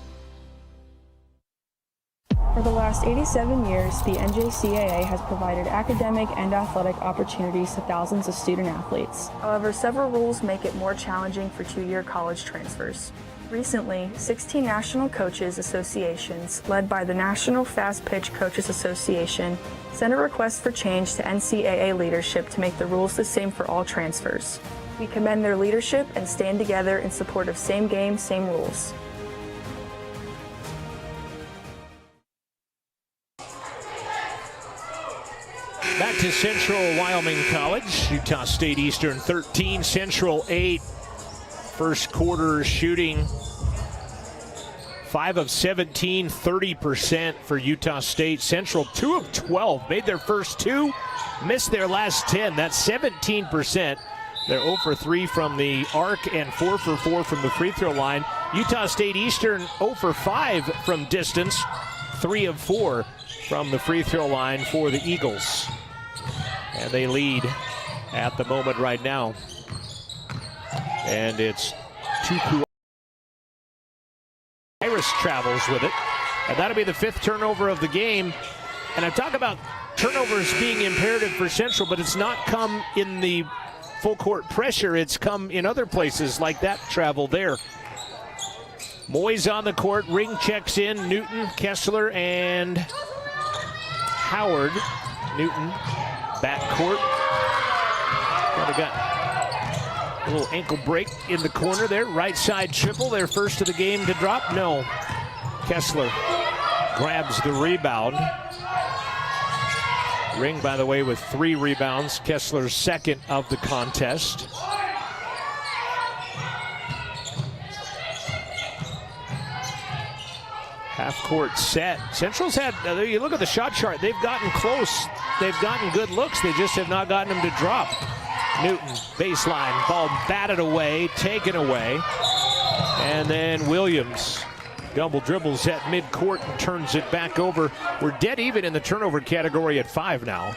For the last 87 years, the NJCAA has provided academic and athletic opportunities to thousands of student athletes. However, several rules make it more challenging for two-year college transfers. Recently, 16 national coaches associations, led by the National Fast Pitch Coaches Association, sent a request for change to NCAA leadership to make the rules the same for all transfers. We commend their leadership and stand together in support of same game, same rules. Back to Central Wyoming College. Utah State Eastern 13, Central 8. First quarter shooting 5 of 17, 30% for Utah State. Central 2 of 12, made their first 2, missed their last 10. That's 17%. They're 0 for 3 from the arc and 4 for 4 from the free throw line. Utah State Eastern 0 for 5 from distance, 3 of 4 from the free throw line for the Eagles. And they lead at the moment right now. And it's Tuku. Iris travels with it. And that'll be the 5th turnover of the game. And I talk about turnovers being imperative for Central, but it's not come in the full court pressure, it's come in other places like that travel there. Moyes on the court, Ring checks in, Newton, Kessler, and Howard. Newton, backcourt. Kind of got a little ankle break in the corner there. Right side triple, their first of the game to drop. No. Kessler grabs the rebound. Ring, by the way, with 3 rebounds. Kessler's second of the contest. Half-court set. Central's had, you look at the shot chart, they've gotten close. They've gotten good looks. They just have not gotten them to drop. Newton, baseline, ball batted away, taken away. And then Williams double dribbles at midcourt and turns it back over. We're dead even in the turnover category at 5 now.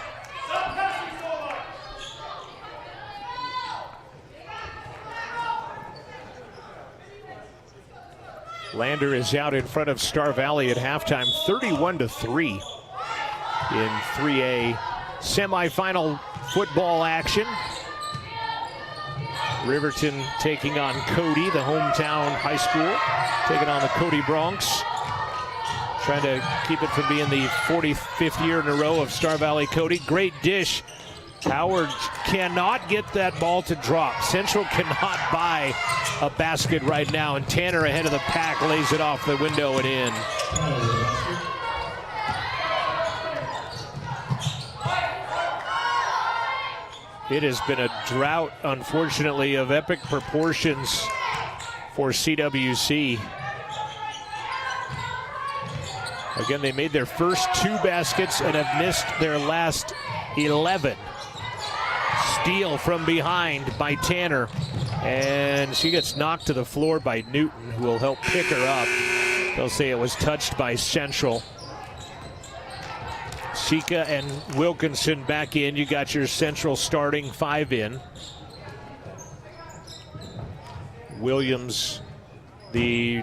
Lander is out in front of Star Valley at halftime, 31-3 in 3A semifinal football action. Riverton taking on Cody, the hometown high school, taking on the Cody Bronx. Trying to keep it from being the 45th year in a row of Star Valley Cody. Great dish. Howard cannot get that ball to drop. Central cannot buy a basket right now, and Tanner ahead of the pack lays it off the window and in. It has been a drought, unfortunately, of epic proportions for CWC. Again, they made their first 2 baskets and have missed their last 11. Steal from behind by Tanner, and she gets knocked to the floor by Newton, who will help pick her up. They'll say it was touched by Central. Sika and Wilkinson back in. You got your Central starting 5 in. Williams, the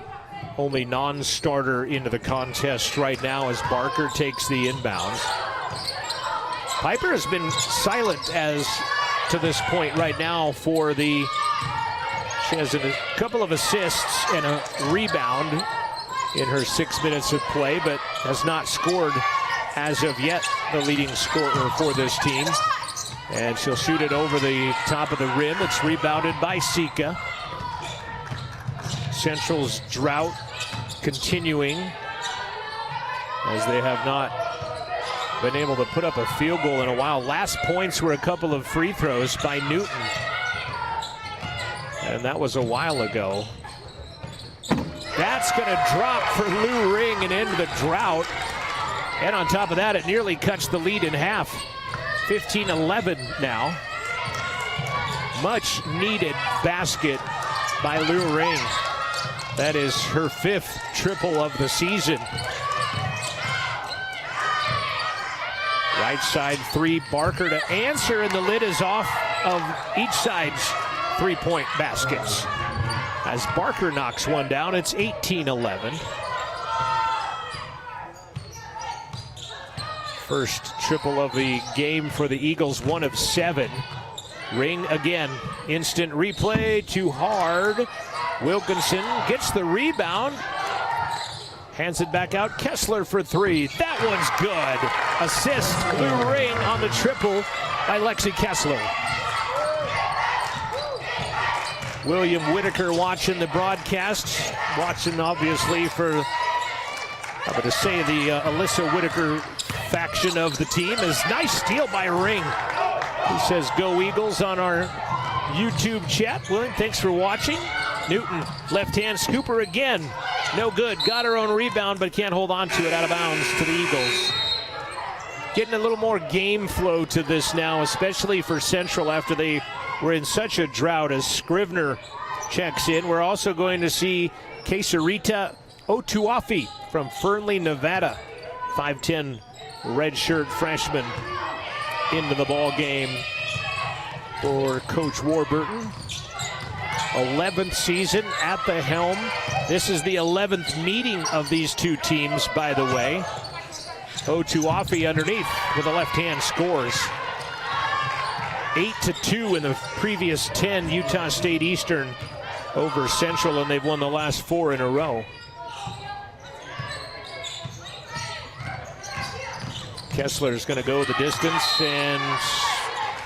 only non-starter into the contest right now, as Barker takes the inbounds. Piper has been silent as to this point right now for the, she has a couple of assists and a rebound in her 6 minutes of play, but has not scored as of yet, the leading scorer for this team. And she'll shoot it over the top of the rim. It's rebounded by Sika. Central's drought continuing, as they have not been able to put up a field goal in a while. Last points were a couple of free throws by Newton, and that was a while ago. That's gonna drop for Lou Ring and end the drought. And on top of that, it nearly cuts the lead in half. 15-11 now. Much needed basket by Lou Ring. That is her 5th triple of the season. Right side 3, Barker to answer, and the lid is off of each side's 3-point baskets. As Barker knocks one down, it's 18-11. First triple of the game for the Eagles, 1 of 7. Ring again, instant replay, too hard. Wilkinson gets the rebound, hands it back out. Kessler for 3. That one's good. Assist, Lou Ring on the triple by Lexi Kessler. William Whitaker watching the broadcast, watching obviously for, I'm going to say, the Alyssa Whitaker faction of the team. Is nice steal by Ring. He says go Eagles on our YouTube chat. William, thanks for watching. Newton, left-hand scooper again. No good. Got her own rebound, but can't hold on to it. Out of bounds to the Eagles. Getting a little more game flow to this now, especially for Central after they were in such a drought, as Scrivener checks in. We're also going to see Kesarita Otuafi from Fernley, Nevada. 5'10" redshirt freshman into the ball game for Coach Warburton. 11th season at the helm. This is the 11th meeting of these two teams, by the way. Otuafi underneath with a left hand scores. 8-2 in the previous 10, Utah State Eastern over Central, and they've won the last 4 in a row. Kessler's going to go the distance and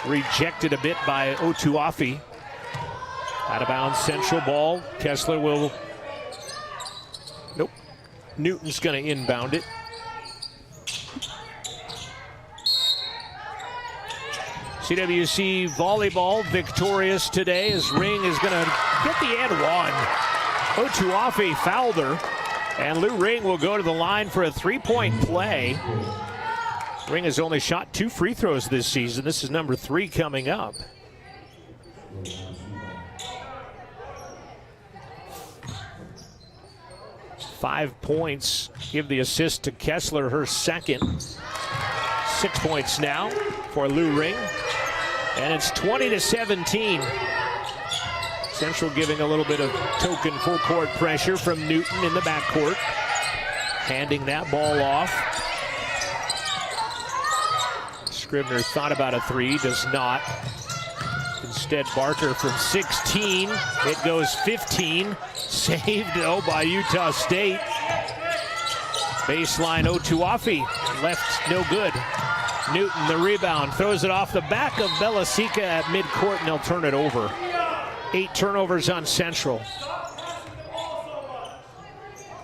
rejected a bit by Otuafi. Out of bounds, Central ball. Kessler will, nope. Newton's going to inbound it. CWC volleyball victorious today as Ring is going to get the and one. Otuafi fouled her, and Lou Ring will go to the line for a 3-point play. Ring has only shot 2 free throws this season. This is number 3 coming up. Five points, give the assist to Kessler, her second. 6 points now for Lou Ring. And it's 20-17. Central giving a little bit of token full court pressure from Newton in the backcourt. Handing that ball off. Scribner thought about a 3, does not. Instead, Barker from 16. It goes 15. Saved, by Utah State. Baseline, Otuafi left no good. Newton, the rebound, throws it off the back of Belasica at midcourt, and they'll turn it over. 8 turnovers on Central.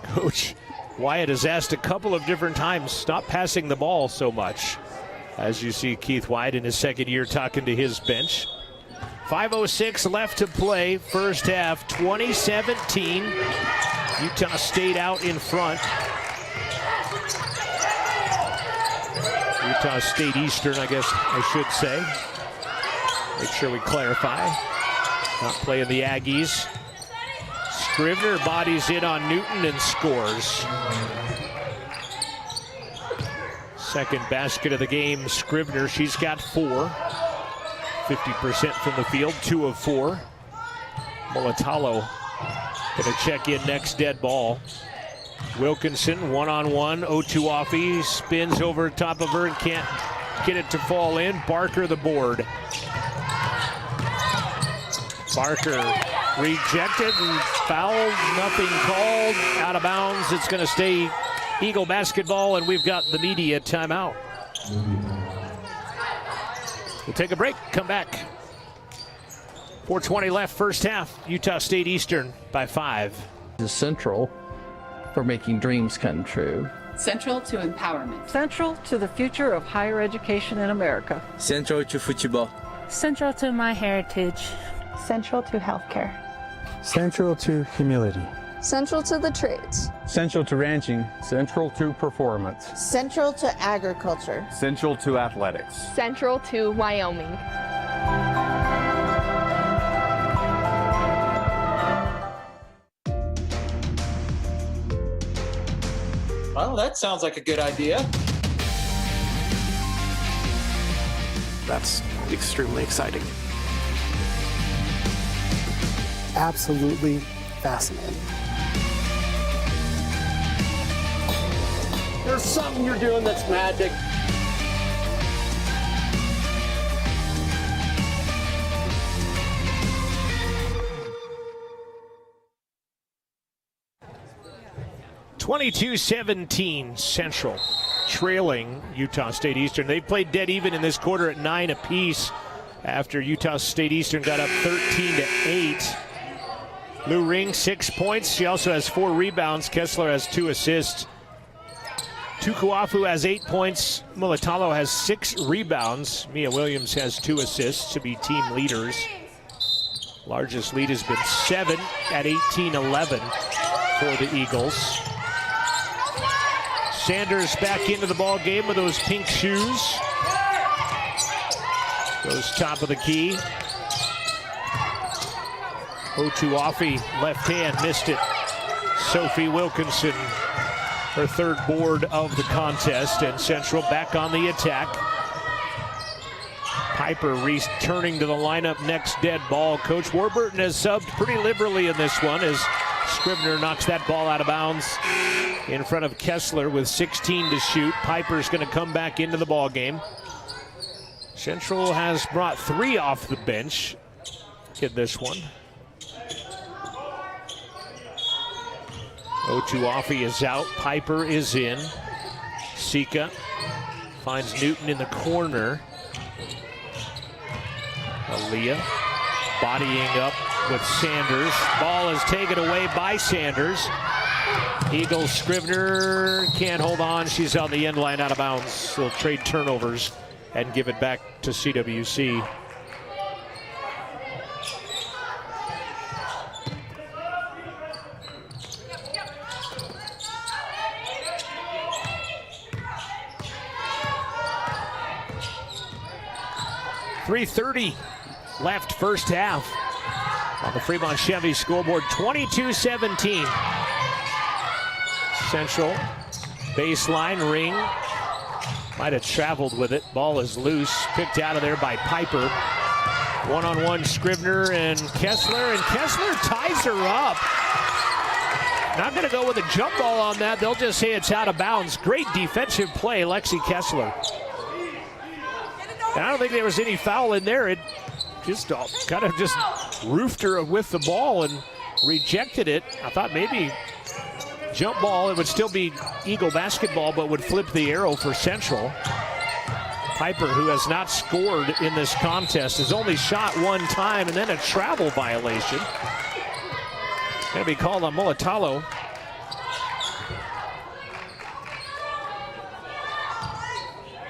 Coach Wyatt has asked a couple of different times, stop passing the ball so much. As you see Keith Wyatt in his second year talking to his bench. 5:06 left to play, first half, 20-17. Utah State out in front. Utah State Eastern, I guess I should say. Make sure we clarify. Not playing the Aggies. Scribner bodies in on Newton and scores. Second basket of the game, Scribner. She's got 4. 50% from the field, 2 of 4. Mulatalo gonna check in next, dead ball. Wilkinson, one-on-one. Otuafi spins over top of her and can't get it to fall in. Barker the board. Barker rejected and fouled, nothing called, out of bounds. It's going to stay Eagle basketball, and we've got the media timeout. We'll take a break, come back. 4:20 left, first half. Utah State Eastern by 5. Central for making dreams come true. Central to empowerment. Central to the future of higher education in America. Central to football. Central to my heritage. Central to healthcare. Central to humility. Central to the trades. Central to ranching. Central to performance. Central to agriculture. Central to athletics. Central to Wyoming. Well, that sounds like a good idea. That's extremely exciting. Absolutely fascinating. There's something you're doing that's magic. (22-17) Central trailing Utah State Eastern. They played dead even in this quarter at 9 apiece after Utah State Eastern got up 13-8. Lou Ring 6 points. She also has 4 rebounds. Kessler has 2 assists. Tukuafu has 8 points. Mulatalo has 6 rebounds. Mia Williams has 2 assists to be team leaders. Largest lead has been 7 at 18-11 for the Eagles. Sanders back into the ball game with those pink shoes. Goes top of the key. Otuafi, left hand, missed it. Sophie Wilkinson, her 3rd board of the contest, and Central back on the attack. Piper returning to the lineup next, dead ball. Coach Warburton has subbed pretty liberally in this one as Scribner knocks that ball out of bounds in front of Kessler with 16 to shoot. Piper's going to come back into the ball game. Central has brought 3 off the bench in this one. Otuafi is out, Piper is in. Sika finds Newton in the corner. Aaliyah bodying up with Sanders. Ball is taken away by Sanders. Eagles, Scrivener can't hold on. She's on the end line, out of bounds. They'll trade turnovers and give it back to CWC. .330 left first half on the Fremont Chevy scoreboard, 22-17. Central baseline, Ring might have traveled with it. Ball is loose, picked out of there by Piper. One-on-one Scrivener and Kessler ties her up. Not going to go with a jump ball on that. They'll just say it's out of bounds. Great defensive play, Lexi Kessler. And I don't think there was any foul in there. It just kind of just roofed her with the ball and rejected it. I thought maybe jump ball, it would still be Eagle basketball, but would flip the arrow for Central. Piper, who has not scored in this contest, has only shot 1 time, and then a travel violation. Going to be called on Mulatalo.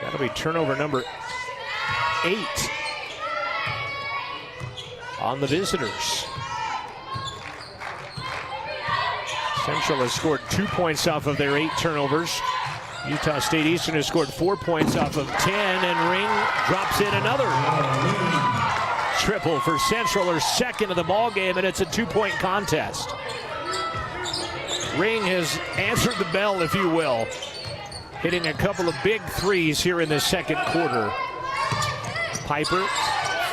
That'll be turnover number 8 on the visitors. Central has scored 2 points off of their 8 turnovers. Utah State Eastern has scored 4 points off of 10, and Ring drops in another triple for Central, her second of the ball game, and it's a 2-point contest. Ring has answered the bell, if you will, hitting a couple of big threes here in the second quarter. Piper,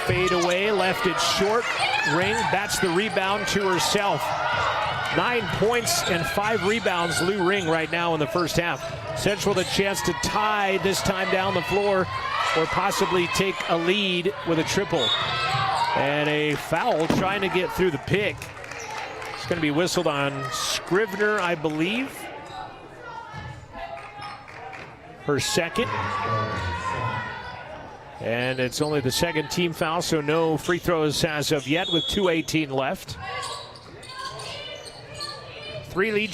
fade away, left it short. Ring bats the rebound to herself. 9 points and 5 rebounds, Lou Ring right now in the first half. Central the chance to tie this time down the floor or possibly take a lead with a triple. And a foul trying to get through the pick. It's going to be whistled on Scrivener, I believe. Her second. And it's only the second team foul, so no free throws as of yet with 2:18 left. 3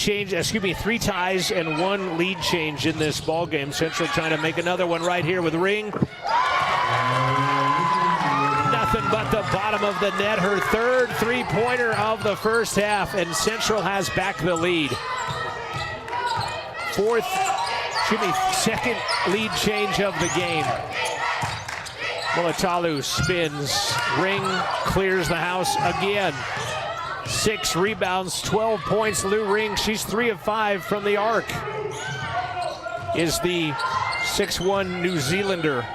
ties and 1 lead change in this ball game. Central trying to make another one right here with Ring. Nothing but the bottom of the net. Her third 3-pointer of the first half, and Central has back the lead. Second lead change of the game. Mulatalo spins. Ring clears the house again. 6 rebounds, 12 points. Lou Ring, she's 3 of 5 from the arc. Is the 6'1" New Zealander.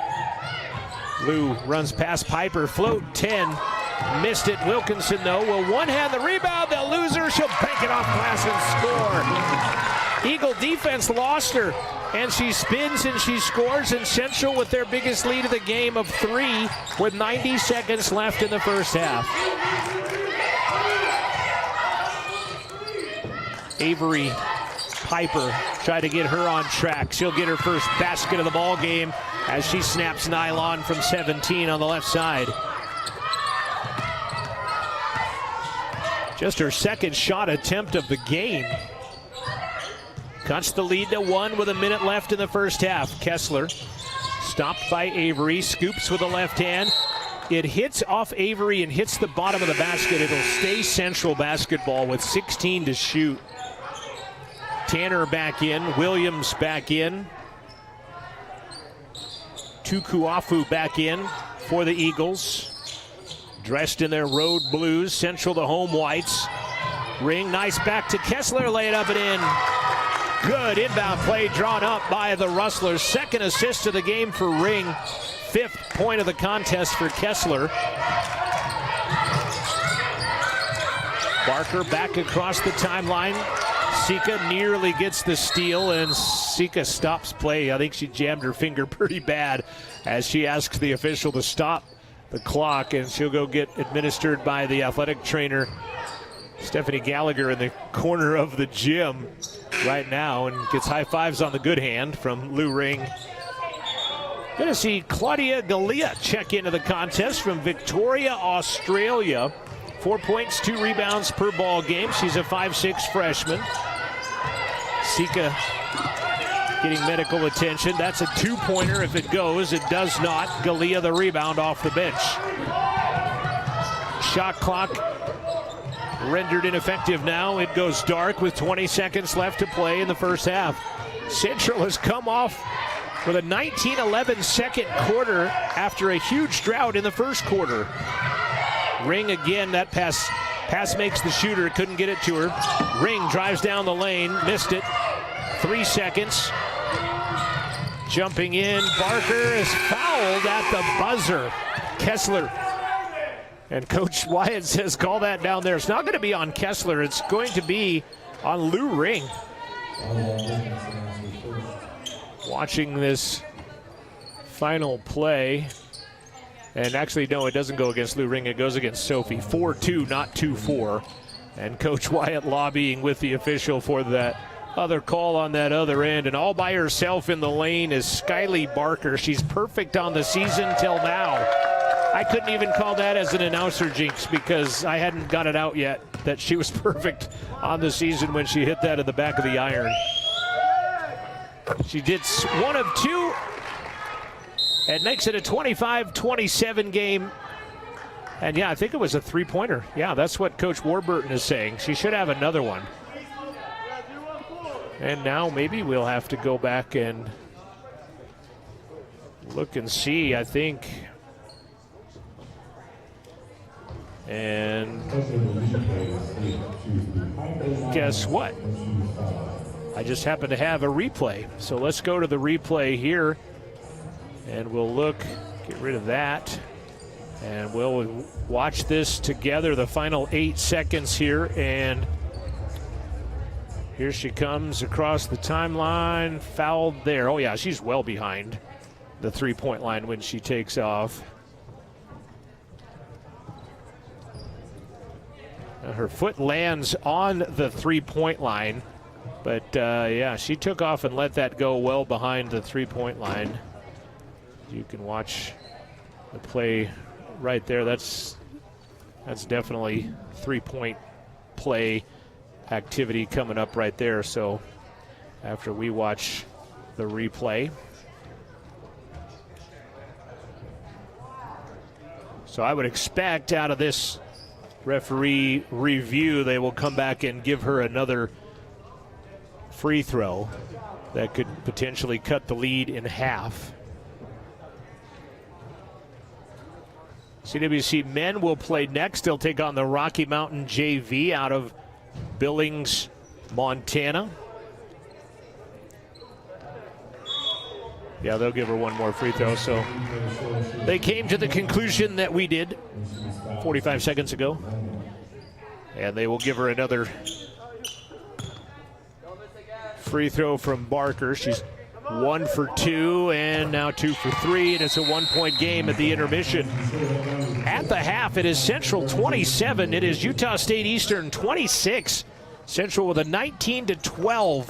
Lou runs past Piper, float 10. Missed it. Wilkinson, though, will one-hand the rebound. They'll lose her. She'll bank it off glass and score. Eagle defense lost her, and she spins and she scores, and Central with their biggest lead of the game of 3 with 90 seconds left in the first half. Avery Piper try to get her on track. She'll get her first basket of the ball game as she snaps nylon from 17 on the left side. Just her second shot attempt of the game. Cuts the lead to 1 with a minute left in the first half. Kessler stopped by Avery, scoops with the left hand. It hits off Avery and hits the bottom of the basket. It'll stay Central basketball with 16 to shoot. Tanner back in, Williams back in. Tukuafu back in for the Eagles. Dressed in their road blues, Central the home whites. Ring, nice back to Kessler, lay it up and in. Good inbound play drawn up by the Rustlers. Second assist of the game for Ring. 5th point of the contest for Kessler. Barker back across the timeline. Sika nearly gets the steal, and Sika stops play. I think she jammed her finger pretty bad as she asks the official to stop the clock, and she'll go get administered by the athletic trainer, Stephanie Gallagher, in the corner of the gym right now, and gets high fives on the good hand from Lou Ring. Going to see Claudia Galea check into the contest from Victoria, Australia. 4 points, 2 rebounds per ball game. She's a 5'6" freshman. Sika getting medical attention. That's a 2-pointer if it goes. It does not. Galea the rebound off the bench. Shot clock rendered ineffective now. It goes dark with 20 seconds left to play in the first half. Central has come off with a 19-11 second quarter after a huge drought in the first quarter. Ring again, that pass makes the shooter, couldn't get it to her. Ring drives down the lane, missed it. 3 seconds. Jumping in, Barker is fouled at the buzzer. Kessler. And Coach Wyatt says, call that down there. It's not going to be on Kessler, it's going to be on Lou Ring. Watching this final play. And actually, no, it doesn't go against Lou Ring. It goes against Sophie. 4-2, not 2-4. And Coach Wyatt lobbying with the official for that other call on that other end. And all by herself in the lane is Skyly Barker. She's perfect on the season till now. I couldn't even call that as an announcer jinx because I hadn't got it out yet that she was perfect on the season when she hit that in the back of the iron. She did 1 of 2. It makes it a 25-27 game. And yeah, I think it was a 3-pointer. Yeah, that's what Coach Warburton is saying. She should have another one. And now maybe we'll have to go back and look and see, I think. And guess what? I just happen to have a replay. So let's go to the replay here. And we'll look, get rid of that, and we'll watch this together, the final 8 seconds here. And here she comes across the timeline, fouled there. Oh yeah, she's well behind the 3-point line when she takes off. Her foot lands on the 3-point line, but yeah, she took off and let that go well behind the 3-point line. You can watch the play right there. That's definitely 3-point play activity coming up right there. So after we watch the replay. So I would expect out of this referee review, they will come back and give her another free throw that could potentially cut the lead in half. CWC men will play next. They'll take on the Rocky Mountain JV out of Billings, Montana. Yeah, they'll give her one more free throw. So they came to the conclusion that we did 45 seconds ago. And they will give her another free throw from Barker. She's 1 for 2 and now 2 for 3, and it's a 1-point game at the intermission. At the half, it is Central 27. It is Utah State Eastern 26. Central with a 19-12.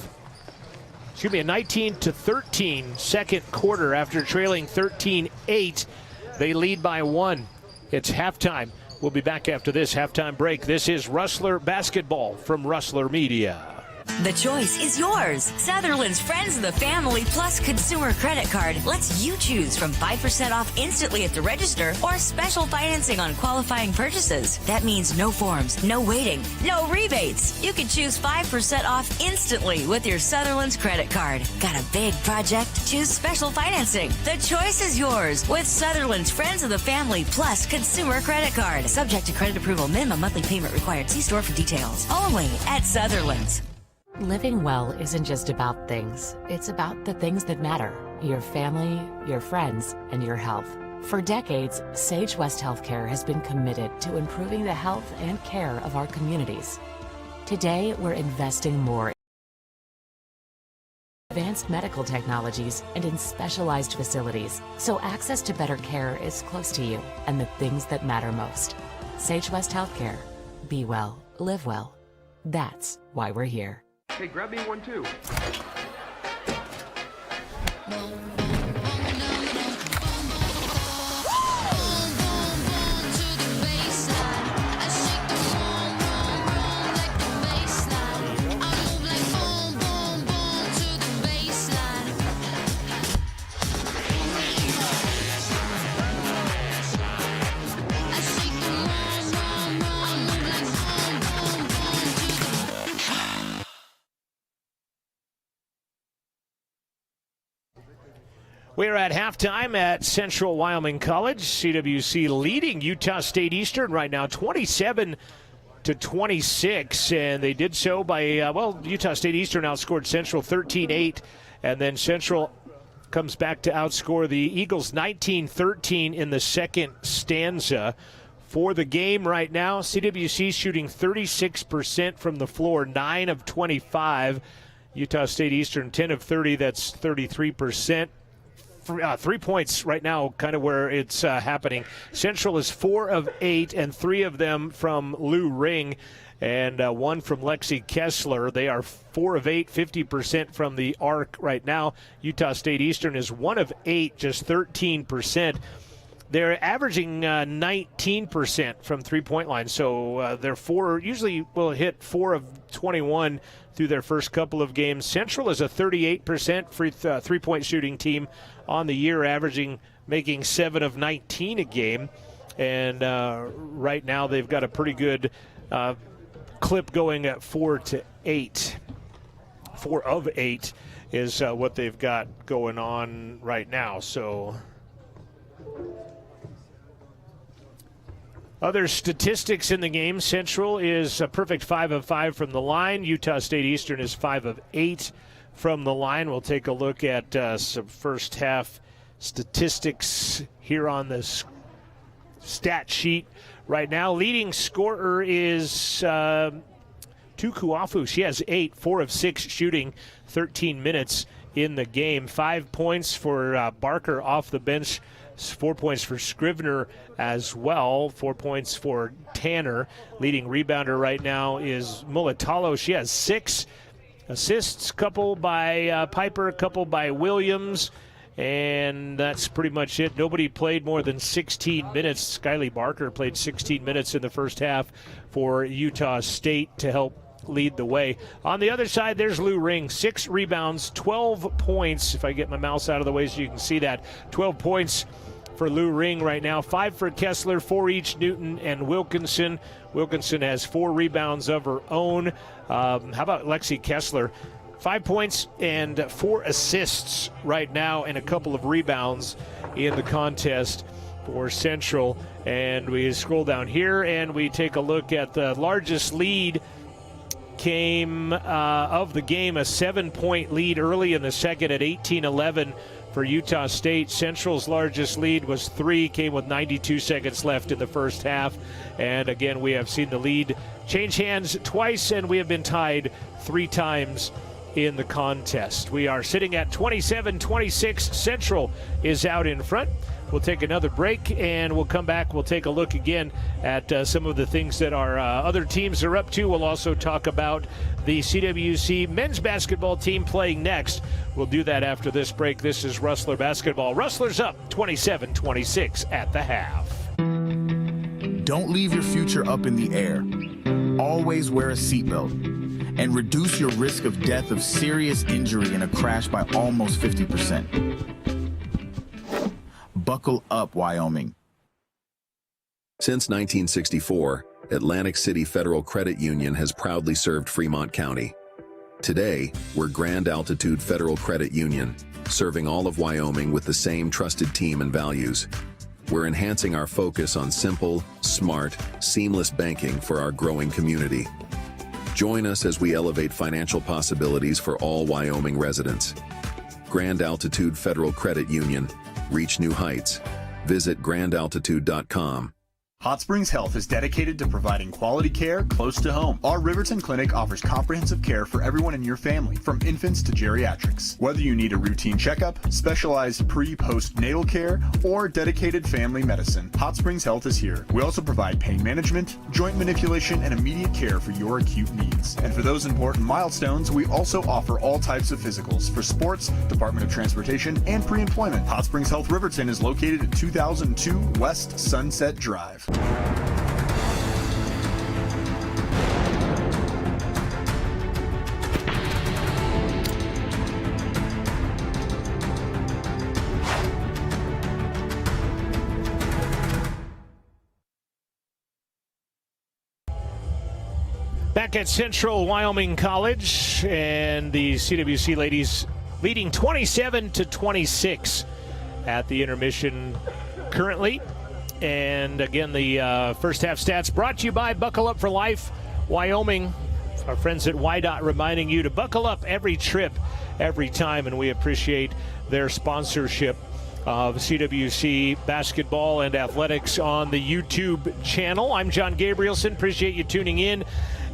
Excuse me, a 19-13 second quarter after trailing 13-8. They lead by 1. It's halftime. We'll be back after this halftime break. This is Rustler Basketball from Rustler Media. The choice is yours. Sutherland's Friends of the Family Plus Consumer Credit Card lets you choose from 5% off instantly at the register or special financing on qualifying purchases. That means no forms, no waiting, no rebates. You can choose 5% off instantly with your Sutherland's credit card. Got a big project? Choose special financing. The choice is yours with Sutherland's Friends of the Family Plus Consumer Credit Card. Subject to credit approval. Minimum monthly payment required. See store for details. Only at Sutherland's. Living well isn't just about things. It's about the things that matter. Your family, your friends, and your health. For decades, Sage West Healthcare has been committed to improving the health and care of our communities. Today, we're investing more advanced medical technologies, and in specialized facilities, so access to better care is close to you and the things that matter most. Sage West Healthcare. Be well, live well. That's why we're here. Hey, grab me one too. We're at halftime at Central Wyoming College. CWC leading Utah State Eastern right now, 27-26, and they did so by, Utah State Eastern outscored Central 13-8, and then Central comes back to outscore the Eagles 19-13 in the second stanza. For the game right now, CWC shooting 36% from the floor, 9 of 25. Utah State Eastern 10 of 30, that's 33%. 3 points right now, kind of where it's happening. Central is 4 of 8, and 3 of them from Lou Ring, and 1 from Lexi Kessler. They are 4 of 8, 50% from the arc right now. Utah State Eastern is 1 of 8, just 13%. They're averaging 19% from three-point line, so they're usually will hit 4 of 21 through their first couple of games. Central is a 38% three-point shooting team on the year, making 7 of 19 a game, and right now they've got a pretty good clip going at 4 to 8. 4 of 8 is what they've got going on right now. So other statistics in the game: Central is a perfect 5 of 5 from the line. Utah State Eastern is 5 of 8 from the line. We'll take a look at some first half statistics here on this stat sheet right now. Leading scorer is Tukuafu. She has 8, 4 of 6 shooting, 13 minutes in the game. 5 points for Barker off the bench. 4 points for Scrivener as well. 4 points for Tanner. Leading rebounder right now is Mulatalo. She has 6 assists, couple by Piper, couple by Williams, and that's pretty much it. Nobody played more than 16 minutes. Skyly Barker played 16 minutes in the first half for Utah State to help lead the way. On the other side, there's Lou Ring. 6 rebounds, 12 points. If I get my mouse out of the way so you can see that. 12 points for Lou Ring right now. 5 for Kessler, 4 each Newton and Wilkinson. Wilkinson has 4 rebounds of her own. How about Lexi Kessler? 5 points and 4 assists right now and a couple of rebounds in the contest for Central. And we scroll down here and we take a look at the largest lead came of the game, a 7-point lead early in the second at 18-11 for Utah State. Central's largest lead was 3, came with 92 seconds left in the first half. And again, we have seen the lead change hands twice, and we have been tied 3 times in the contest. We are sitting at 27-26. Central is out in front. We'll take another break, and we'll come back. We'll take a look again at some of the things that our other teams are up to. We'll also talk about the CWC men's basketball team playing next. We'll do that after this break. This is Rustler Basketball. Rustlers up 27-26 at the half. Don't leave your future up in the air. Always wear a seatbelt and reduce your risk of death of serious injury in a crash by almost 50%. Buckle up, Wyoming. Since 1964, Atlantic City Federal Credit Union has proudly served Fremont County. Today, we're Grand Altitude Federal Credit Union, serving all of Wyoming with the same trusted team and values. We're enhancing our focus on simple, smart, seamless banking for our growing community. Join us as we elevate financial possibilities for all Wyoming residents. Grand Altitude Federal Credit Union. Reach new heights. Visit grandaltitude.com. Hot Springs Health is dedicated to providing quality care close to home. Our Riverton Clinic offers comprehensive care for everyone in your family, from infants to geriatrics. Whether you need a routine checkup, specialized pre-post-natal care, or dedicated family medicine, Hot Springs Health is here. We also provide pain management, joint manipulation, and immediate care for your acute needs. And for those important milestones, we also offer all types of physicals for sports, Department of Transportation, and pre-employment. Hot Springs Health Riverton is located at 2002 West Sunset Drive. Back at Central Wyoming College, and the CWC ladies leading 27-26 at the intermission currently. And again, the first half stats brought to you by Buckle Up for Life Wyoming. Our friends at WYDOT reminding you to buckle up every trip, every time, and we appreciate their sponsorship of CWC basketball and athletics on the YouTube channel. I'm John Gabrielson. Appreciate you tuning in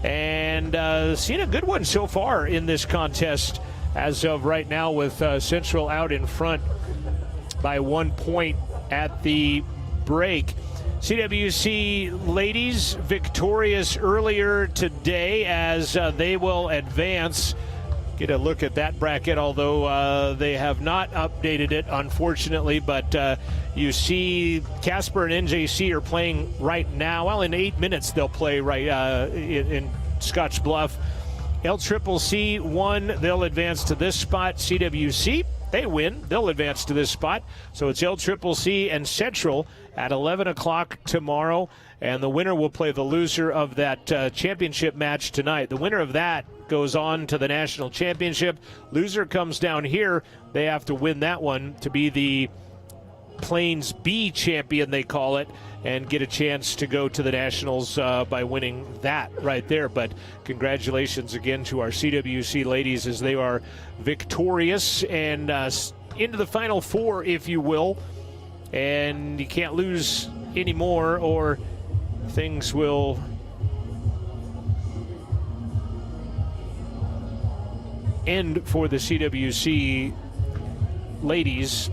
and seeing a good one so far in this contest as of right now, with Central out in front by 1 point at the break. CWC ladies victorious earlier today as they will advance. Get a look at that bracket, although they have not updated it, unfortunately. But you see Casper and NJC are playing right now. Well, in 8 minutes they'll play right in Scotch Bluff. LCCC won. They'll advance to this spot. CWC, they win. They'll advance to this spot. So it's LCCC and Central at 11 o'clock tomorrow. And the winner will play the loser of that championship match tonight. The winner of that goes on to the national championship. Loser comes down here. They have to win that one to be the Plains B champion, they call it, and get a chance to go to the Nationals by winning that right there. But congratulations again to our CWC ladies as they are victorious and into the Final Four, if you will. And you can't lose anymore or things will end for the CWC ladies.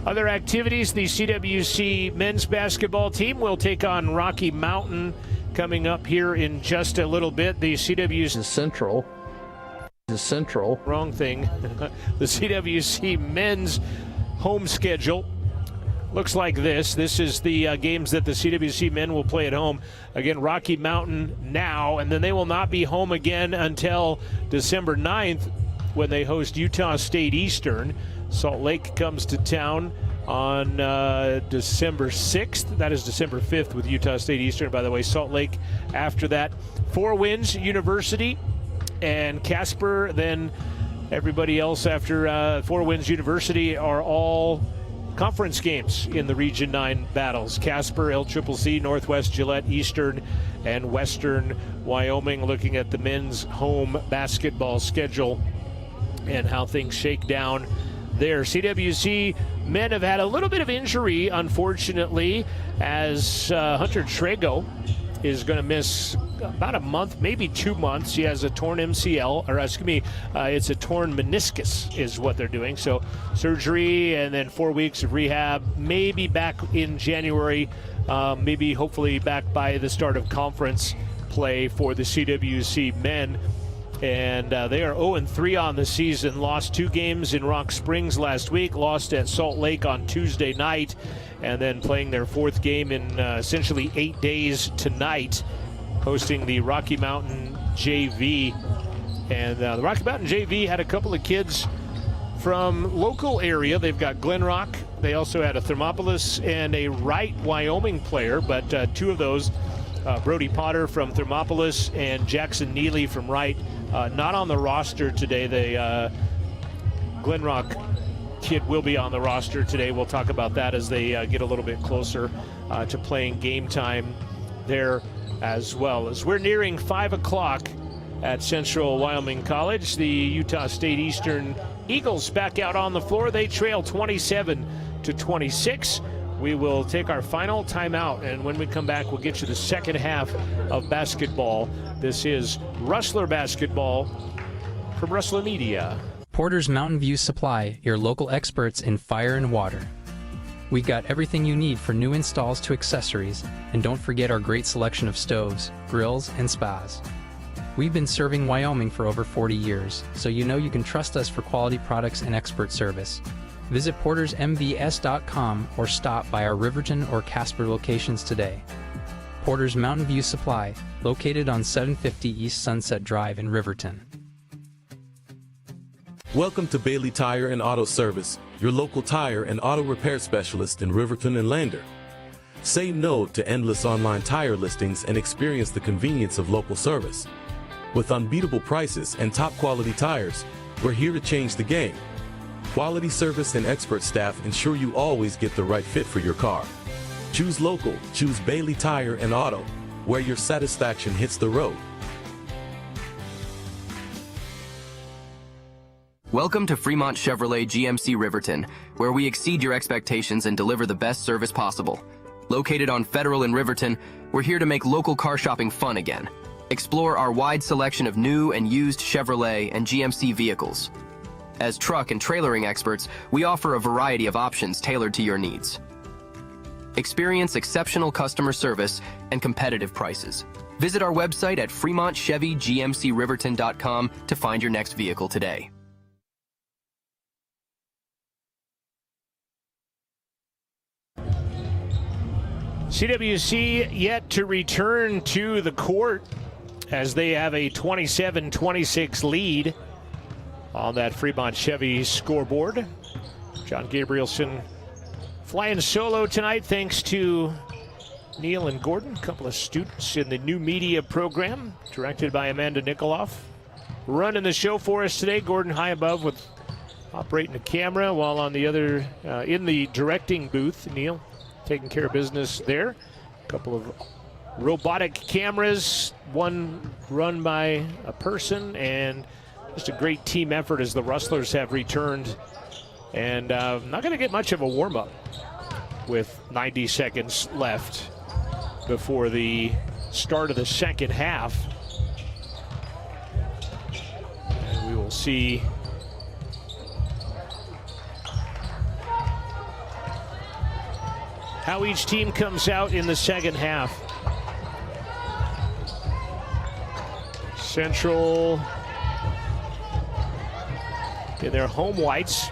Other activities, the CWC men's basketball team will take on Rocky Mountain coming up here in just a little bit. The CWC Central. Wrong thing. The CWC men's home schedule looks like this. This is the games that the CWC men will play at home. Again, Rocky Mountain now, and then they will not be home again until December 9th when they host Utah State Eastern. Salt Lake comes to town on December 6th. That is December 5th with Utah State Eastern, by the way. Salt Lake after that. Four Winds University and Casper. Then everybody else after Four Winds University are all conference games in the Region 9 battles. Casper, LCCC, Northwest Gillette, Eastern, and Western Wyoming. Looking at the men's home basketball schedule and how things shake down there. CWC men have had a little bit of injury, unfortunately, as Hunter Trego is going to miss about a month, maybe 2 months. He has a torn MCL, or excuse me, it's a torn meniscus is what they're doing. So surgery and then 4 weeks of rehab, maybe back in January, maybe hopefully back by the start of conference play for the CWC men. And they are 0-3 on the season. Lost 2 games in Rock Springs last week, lost at Salt Lake on Tuesday night, and then playing their 4th game in essentially 8 days tonight, hosting the Rocky Mountain JV. And the Rocky Mountain JV had a couple of kids from local area. They've got Glen Rock. They also had a Thermopolis and a Wright, Wyoming player, but 2 of those, Brody Potter from Thermopolis and Jackson Neely from Wright, not on the roster today. The Glen Rock kid will be on the roster today. We'll talk about that as they get a little bit closer to playing game time there as well. As we're nearing 5 o'clock at Central Wyoming College, the Utah State Eastern Eagles back out on the floor. They trail 27-26. we will take our final timeout, and when we come back, we'll get you the second half of basketball. This is Rustler Basketball from Rustler Media. Porter's Mountain View Supply, your local experts in fire and water. We got everything you need for new installs to accessories, and don't forget our great selection of stoves, grills, and spas. We've been serving Wyoming for over 40 years, so you know you can trust us for quality products and expert service. Visit portersmvs.com or stop by our Riverton or Casper locations today. Porter's Mountain View Supply, located on 750 East Sunset Drive in Riverton. Welcome to Bailey Tire and Auto Service, your local tire and auto repair specialist in Riverton and Lander. Say no to endless online tire listings and experience the convenience of local service. With unbeatable prices and top quality tires, we're here to change the game. Quality service and expert staff ensure you always get the right fit for your car. Choose local, choose Bailey Tire and Auto, where your satisfaction hits the road. Welcome to Fremont Chevrolet GMC Riverton, where we exceed your expectations and deliver the best service possible. Located on Federal in Riverton, we're here to make local car shopping fun again. Explore our wide selection of new and used Chevrolet and GMC vehicles. As truck and trailering experts, we offer a variety of options tailored to your needs. Experience exceptional customer service and competitive prices. Visit our website at FremontChevyGMCRiverton.com to find your next vehicle today. CWC yet to return to the court as they have a 27-26 lead on that Fremont Chevy scoreboard. John Gabrielson flying solo tonight thanks to Neil and Gordon, a couple of students in the new media program directed by Amanda Nikoloff. Running the show for us today, Gordon high above with operating the camera, while on the other in the directing booth, Neil taking care of business there. A couple of robotic cameras, one run by a person, and just a great team effort as the Rustlers have returned. And not going to get much of a warm-up with 90 seconds left before the start of the second half. And we will see how each team comes out in the second half. Central in their home whites.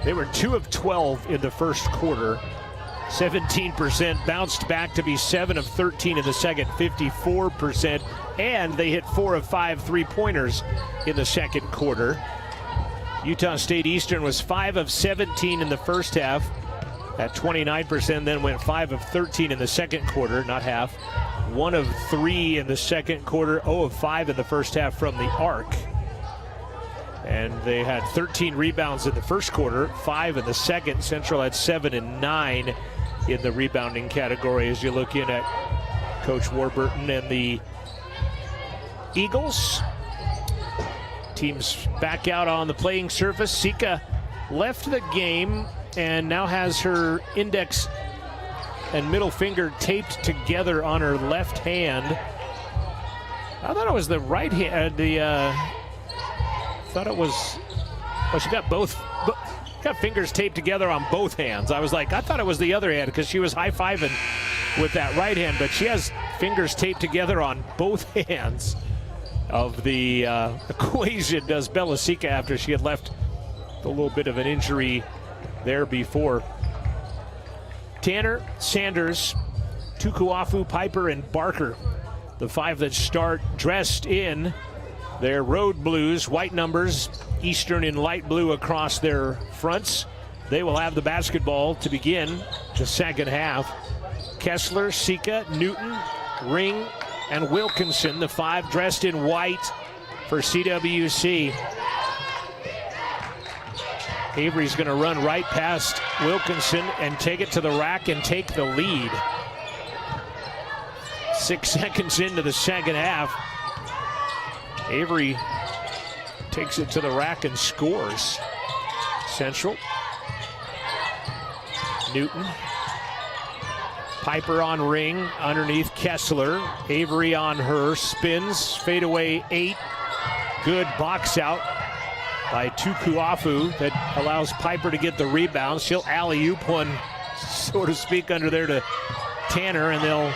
They were 2 of 12 in the first quarter. 17%, bounced back to be 7 of 13 in the second, 54%, and they hit 4 of 5 three-pointers in the second quarter. Utah State Eastern was 5 of 17 in the first half at 29%, then went 5 of 13 in the second quarter, not half. 1 of 3 in the second quarter, 0 of 5 in the first half from the arc. And they had 13 rebounds in the first quarter, 5 in the second. Central had 7 and 9 in the rebounding category as you look in at Coach Warburton and the Eagles. Teams back out on the playing surface. Sika left the game and now has her index and middle finger taped together on her left hand. I thought it was the right hand. Thought it was, well, she got got fingers taped together on both hands. I was like, I thought it was the other hand because she was high-fiving with that right hand, but she has fingers taped together on both hands of the equation, does Bella Sika, after she had left a little bit of an injury there before. Tanner, Sanders, Tukuafu, Piper, and Barker, the 5 that start, dressed in their road blues, white numbers, Eastern in light blue across their fronts. They will have the basketball to begin the second half. Kessler, Sika, Newton, Ring, and Wilkinson, the 5 dressed in white for CWC. Avery's going to run right past Wilkinson and take it to the rack and take the lead. 6 seconds into the second half, Avery takes it to the rack and scores. Central. Newton Piper on Ring, underneath Kessler. Avery on her, spins, fadeaway 8. Good box out by Tukuafu that allows Piper to get the rebound. She'll alley-oop one, so to speak, under there to Tanner, and they'll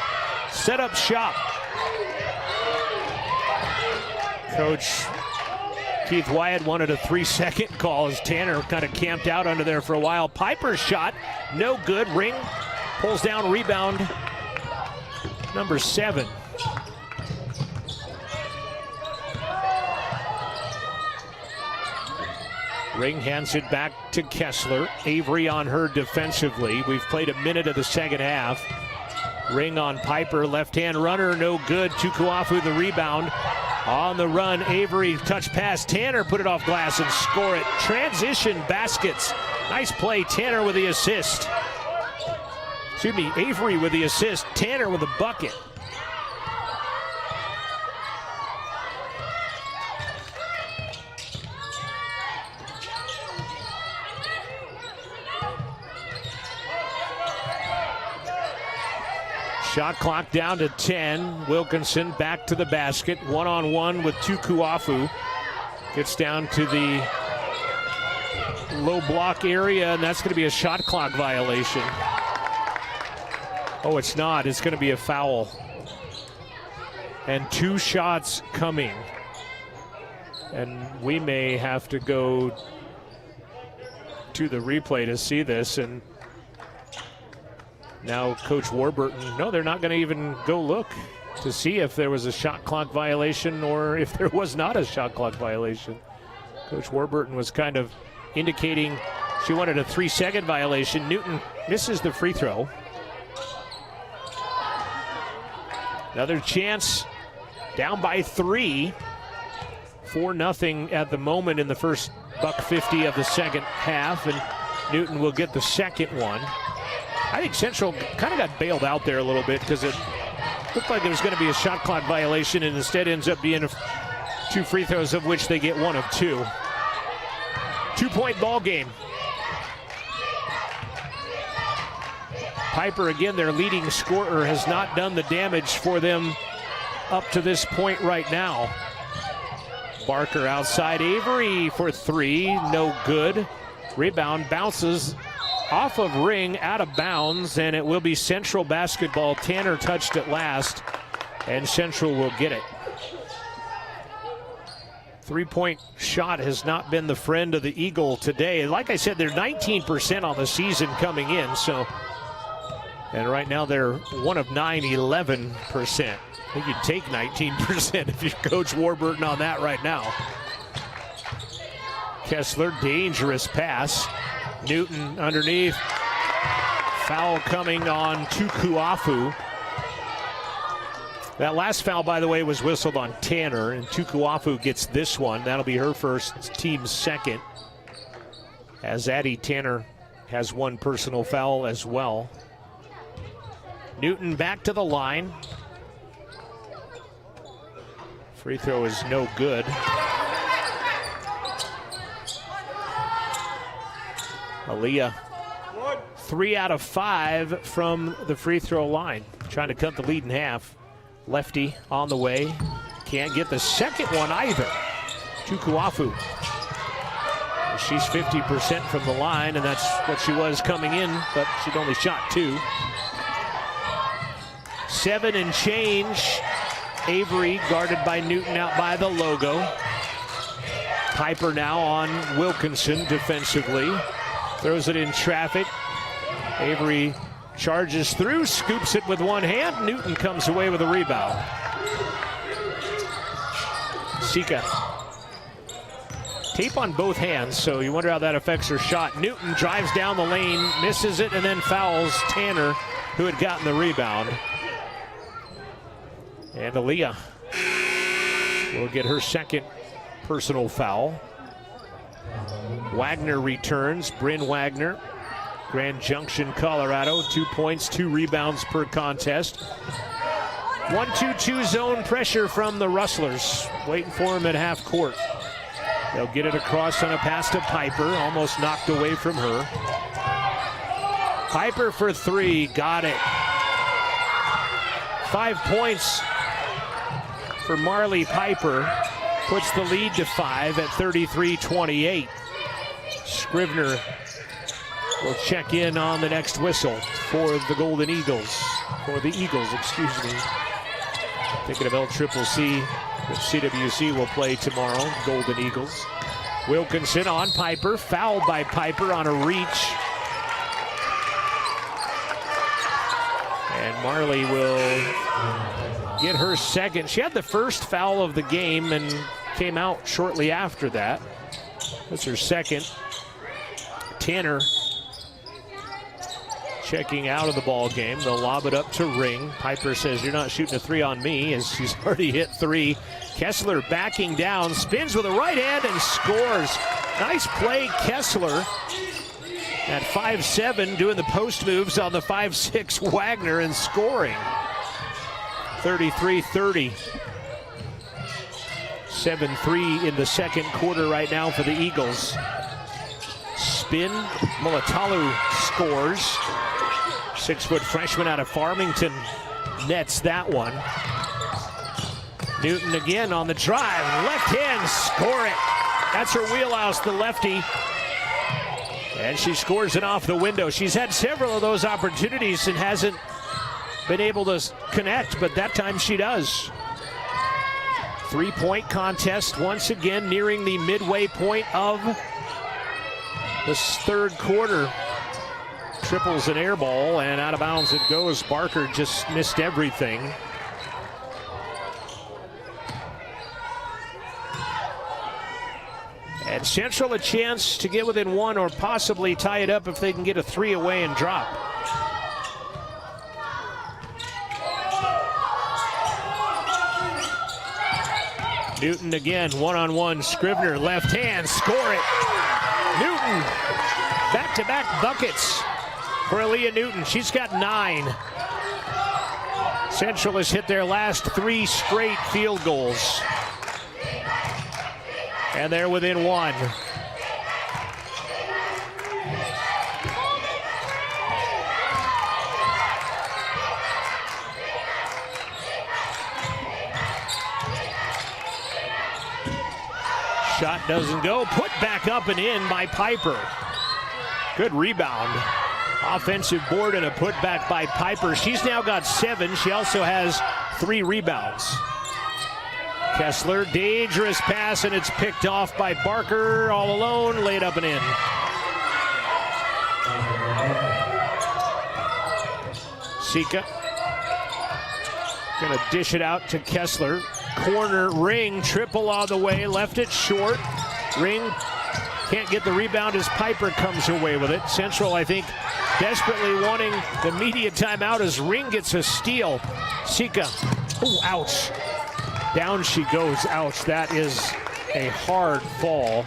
set up shop. Coach Keith Wyatt wanted a 3-second call as Tanner kind of camped out under there for a while. Piper's shot, no good. Ring pulls down rebound number 7. Ring hands it back to Kessler. Avery on her defensively. We've played a minute of the second half. Ring on Piper, left-hand runner, no good. Tukuafu the rebound. On the run, Avery touch pass. Tanner put it off glass and score it. Transition baskets. Nice play. Tanner with the assist. Excuse me, Avery with the assist. Tanner with the bucket. Shot clock down to 10. Wilkinson back to the basket. One-on-one with Tukuafu. Gets down to the low block area, and that's going to be a shot clock violation. Oh, it's not. It's going to be a foul. And 2 shots coming. And we may have to go to the replay to see this. And now Coach Warburton, no, they're not going to even go look to see if there was a shot clock violation or if there was not a shot clock violation. Coach Warburton was kind of indicating she wanted a 3-second violation. Newton misses the free throw. Another chance, down by 3. 4-0 at the moment in the first $1.50 of the second half, and Newton will get the second one. I think Central kind of got bailed out there a little bit because it looked like it was going to be a shot clock violation, and instead ends up being 2 free throws, of which they get 1 of 2. 2-point ball game. Piper, again, their leading scorer, has not done the damage for them up to this point right now. Barker outside, Avery for 3, no good. Rebound bounces off of Ring, out of bounds, and it will be Central basketball. Tanner touched it last, and Central will get it. 3-point shot has not been the friend of the Eagle today. Like I said, they're 19% on the season coming in, and right now they're 1 of 9, 11%. I think you'd take 19% if you're Coach Warburton on that right now. Kessler, dangerous pass. Newton underneath. Foul coming on Tukuafu. That last foul, by the way, was whistled on Tanner, and Tukuafu gets this one. That'll be her first, team's second, as Addie Tanner has 1 personal foul as well. Newton back to the line. Free throw is no good. Aaliyah, 3 out of 5 from the free throw line. Trying to cut the lead in half. Lefty on the way. Can't get the second one either. Tukuafu. She's 50% from the line, and that's what she was coming in, but she'd only shot 2. 7 and change. Avery guarded by Newton out by the logo. Piper now on Wilkinson defensively. Throws it in traffic. Avery charges through, scoops it with one hand. Newton comes away with a rebound. Sika. Tape on both hands, so you wonder how that affects her shot. Newton drives down the lane, misses it, and then fouls Tanner, who had gotten the rebound. And Aaliyah will get her second personal foul. Wagner returns, Bryn Wagner, Grand Junction, Colorado. 2 points, 2 rebounds per contest. 1-2-2 zone pressure from the Rustlers. Waiting for him at half court. They'll get it across on a pass to Piper, almost knocked away from her. Piper for 3, got it. 5 points for Marley Piper puts the lead to 5 at 33-28. Scrivener will check in on the next whistle for the Golden Eagles, for the Eagles, excuse me. Thinking of LCCC, which CWC will play tomorrow, Golden Eagles. Wilkinson on Piper, fouled by Piper on a reach. And Marley will get her second. She had the first foul of the game and came out shortly after that. That's her second. Tanner checking out of the ball game. They'll lob it up to Ring. Piper says, "You're not shooting a three on me," as she's already hit 3. Kessler backing down, spins with a right hand and scores. Nice play, Kessler. At 5'7", doing the post moves on the 5'6" Wagner and scoring. 33-30. 7-3 in the second quarter right now for the Eagles. Spin, Mulatalu scores. 6-foot freshman out of Farmington nets that one. Newton again on the drive, left hand, score it. That's her wheelhouse, the lefty. And she scores it off the window. She's had several of those opportunities and hasn't been able to connect, but that time she does. 3-point contest once again, nearing the midway point of this third quarter. Triples an air ball, and out of bounds it goes. Barker just missed everything. And Central a chance to get within 1 or possibly tie it up if they can get a 3 away and drop. Newton again, one-on-one. Scrivener, left hand, score it. Newton, back-to-back buckets for Aaliyah Newton. She's got 9. Central has hit their last 3 straight field goals. And they're within 1. Shot doesn't go. Put back up and in by Piper. Good rebound. Offensive board and a putback by Piper. She's now got 7. She also has 3 rebounds. Kessler, dangerous pass, and it's picked off by Barker all alone, laid up and in. Sika gonna dish it out to Kessler. Corner, Ring, triple on the way, left it short. Ring can't get the rebound as Piper comes away with it. Central, I think, desperately wanting the media timeout as Ring gets a steal. Sika, oh, ouch. Down she goes, ouch. That is a hard fall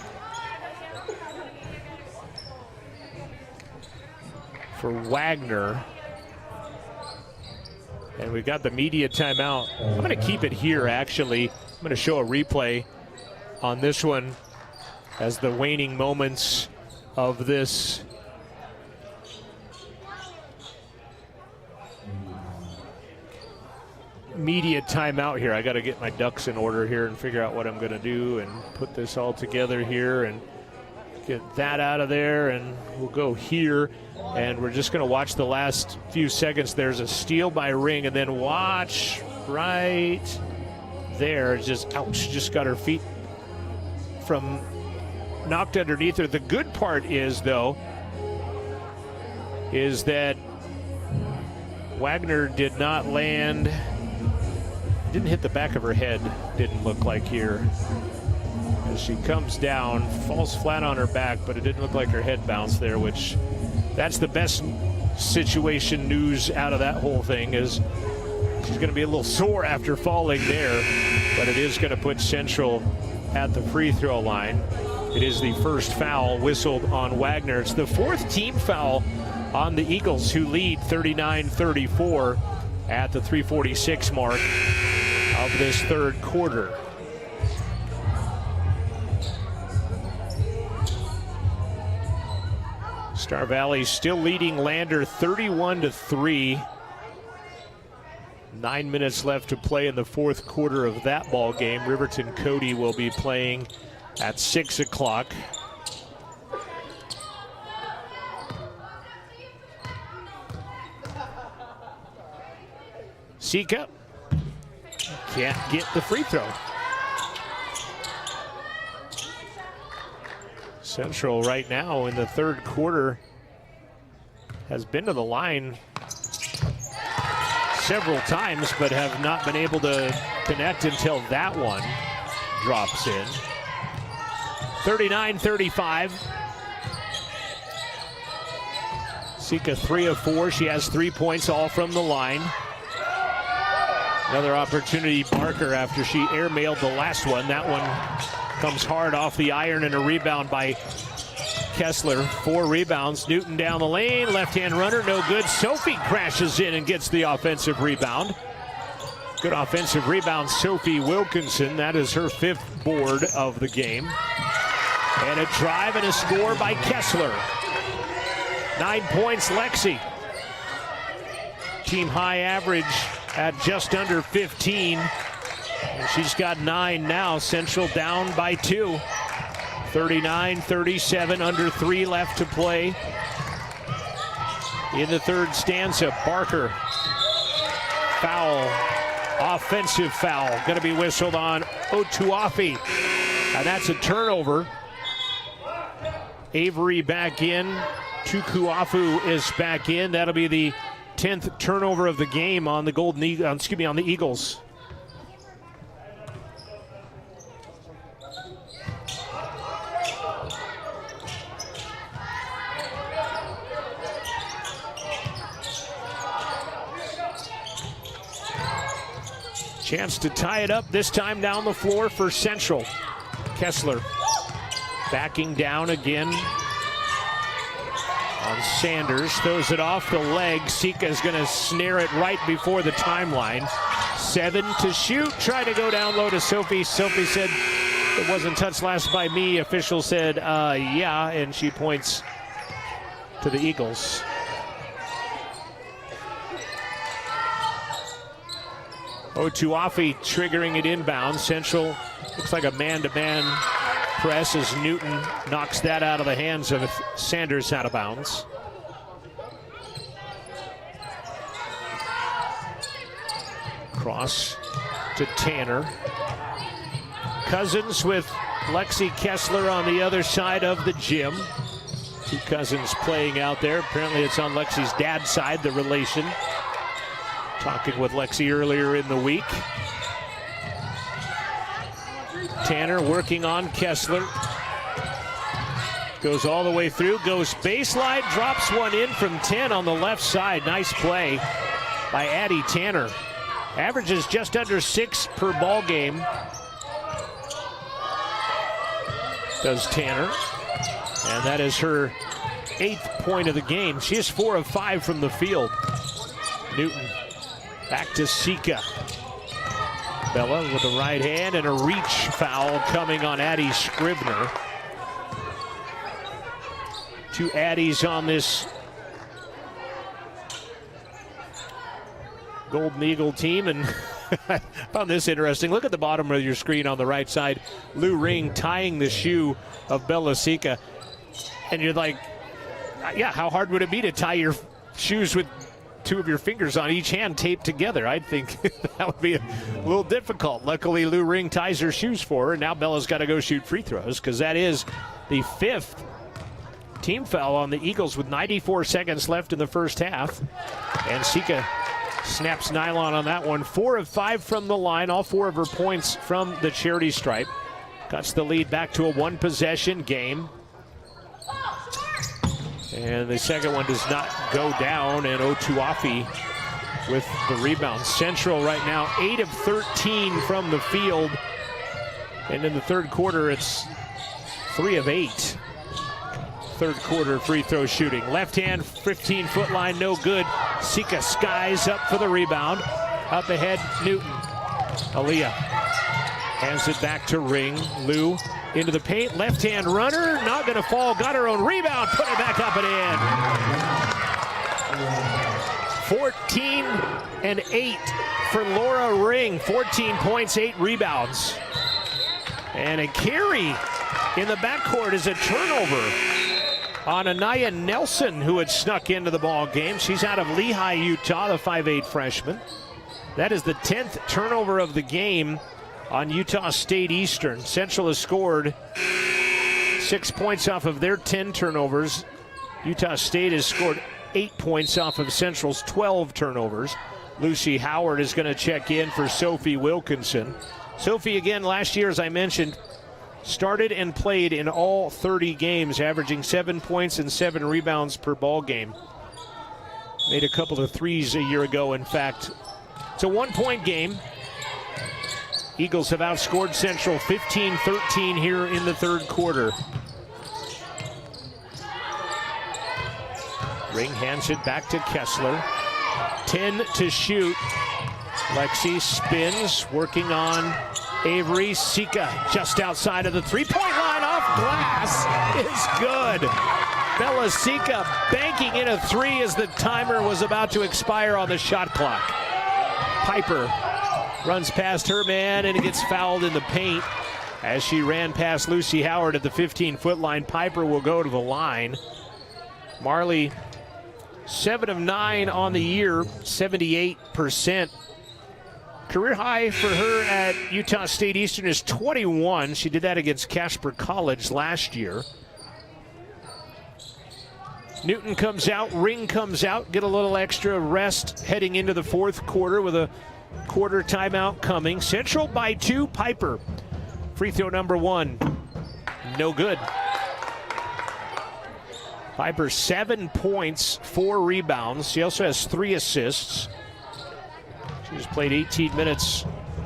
for Wagner. And we got the media timeout. I'm gonna keep it here, actually. I'm gonna show a replay on this one as the waning moments of this media timeout here. I got to get my ducks in order here and figure out what I'm going to do and put this all together here and get that out of there, and we'll go here, and we're just going to watch the last few seconds. There's a steal by Ring, and then watch right there. Just ouch, just got her feet from knocked underneath her. The good part is, though, is that Wagner did not land. Didn't hit the back of her head, didn't look like here. As she comes down, falls flat on her back, but it didn't look like her head bounced there, which that's the best situation news out of that whole thing, is she's going to be a little sore after falling there, but it is going to put Central at the free throw line. It is the first foul whistled on Wagner. It's the 4th team foul on the Eagles, who lead 39-34 at the 3:46 mark of this third quarter. Star Valley still leading Lander 31-3. 9 minutes left to play in the fourth quarter of that ball game. Riverton Cody will be playing at 6 o'clock. Sika can't get the free throw. Central right now in the third quarter has been to the line several times, but have not been able to connect until that one drops in. 39-35. Sika 3 of 4. She has 3 points, all from the line. Another opportunity, Barker, after she airmailed the last one. That one comes hard off the iron, and a rebound by Kessler. 4 rebounds. Newton down the lane. Left-hand runner, no good. Sophie crashes in and gets the offensive rebound. Good offensive rebound, Sophie Wilkinson. That is her 5th board of the game. And a drive and a score by Kessler. 9 points, Lexi. Team high average at just under 15. And she's got 9 now. Central down by 2. 39-37, under 3 left to play in the third stanza. Barker, foul, offensive foul, going to be whistled on Otuafi, and that's a turnover. Avery back in, Tukuafu is back in. That'll be the 10th turnover of the game on the on the Eagles. Chance to tie it up, this time down the floor for Central. Kessler backing down again on Sanders. Throws it off the leg. Sika is going to snare it right before the timeline. 7 to shoot. Try to go down low to Sophie. Sophie said it wasn't touched last by me. Official said, yeah, and she points to the Eagles. Otuafi triggering it inbound. Central looks like a man-to-man press as Newton knocks that out of the hands of Sanders out of bounds. Cross to Tanner. Cousins with Lexi Kessler on the other side of the gym. 2 Cousins playing out there. Apparently it's on Lexi's dad's side, the relation. Talking with Lexi earlier in the week. Tanner working on Kessler. Goes all the way through, goes baseline, drops one in from 10 on the left side. Nice play by Addie Tanner. Averages just under 6 per ball game. Does Tanner. And that is her 8th point of the game. She is 4 of 5 from the field. Newton back to Sika. Bella with the right hand, and a reach foul coming on Addie Scribner. 2 Addies on this Golden Eagle team, and I found this interesting. Look at the bottom of your screen on the right side. Lou Ring tying the shoe of Bella Sika. And you're like, yeah, how hard would it be to tie your shoes with 2 of your fingers on each hand taped together? I think that would be a little difficult. Luckily, Lou Ring ties her shoes for her, and now Bella's got to go shoot free throws, because that is the 5th team foul on the Eagles with 94 seconds left in the first half. And Sika snaps nylon on that one. 4 of 5 from the line, all 4 of her points from the charity stripe. Cuts the lead back to a 1-possession game. And the second one does not go down, and Otuafi with the rebound. Central right now 8 of 13 from the field. And in the third quarter, it's 3 of 8. Third quarter free throw shooting. Left hand, 15-foot line, no good. Sika skies up for the rebound. Up ahead, Newton. Aaliyah hands it back to Ring. Lou into the paint, left-hand runner, not going to fall, got her own rebound, put it back up and in. 14 and 8 for Laura Ring. 14 points, 8 rebounds. And a carry in the backcourt is a turnover on Anaya Nelson, who had snuck into the ball game. She's out of Lehigh, Utah, the 5'8 freshman. That is the 10th turnover of the game on Utah State Eastern. Central has scored 6 points off of their 10 turnovers. Utah State has scored 8 points off of Central's 12 turnovers. Lucy Howard is going to check in for Sophie Wilkinson. Sophie, again, last year, as I mentioned, started and played in all 30 games, averaging 7 points and 7 rebounds per ball game. Made a couple of threes a year ago, in fact. It's a 1-point game. Eagles have outscored Central 15-13 here in the third quarter. Ring hands it back to Kessler. 10 to shoot. Lexi spins, working on Avery. Sika just outside of the three-point line, off glass is good. Bella Sika banking in a three as the timer was about to expire on the shot clock. Piper runs past her man and it gets fouled in the paint. As she ran past Lucy Howard at the 15-foot line, Piper will go to the line. Marley, 7 of 9 on the year, 78%. Career high for her at Utah State Eastern is 21. She did that against Casper College last year. Newton comes out, Ring comes out, get a little extra rest heading into the fourth quarter with a quarter timeout coming. Central by 2, Piper. Free throw number 1, no good. Piper 7 points, 4 rebounds. She also has 3 assists. She's played 18 minutes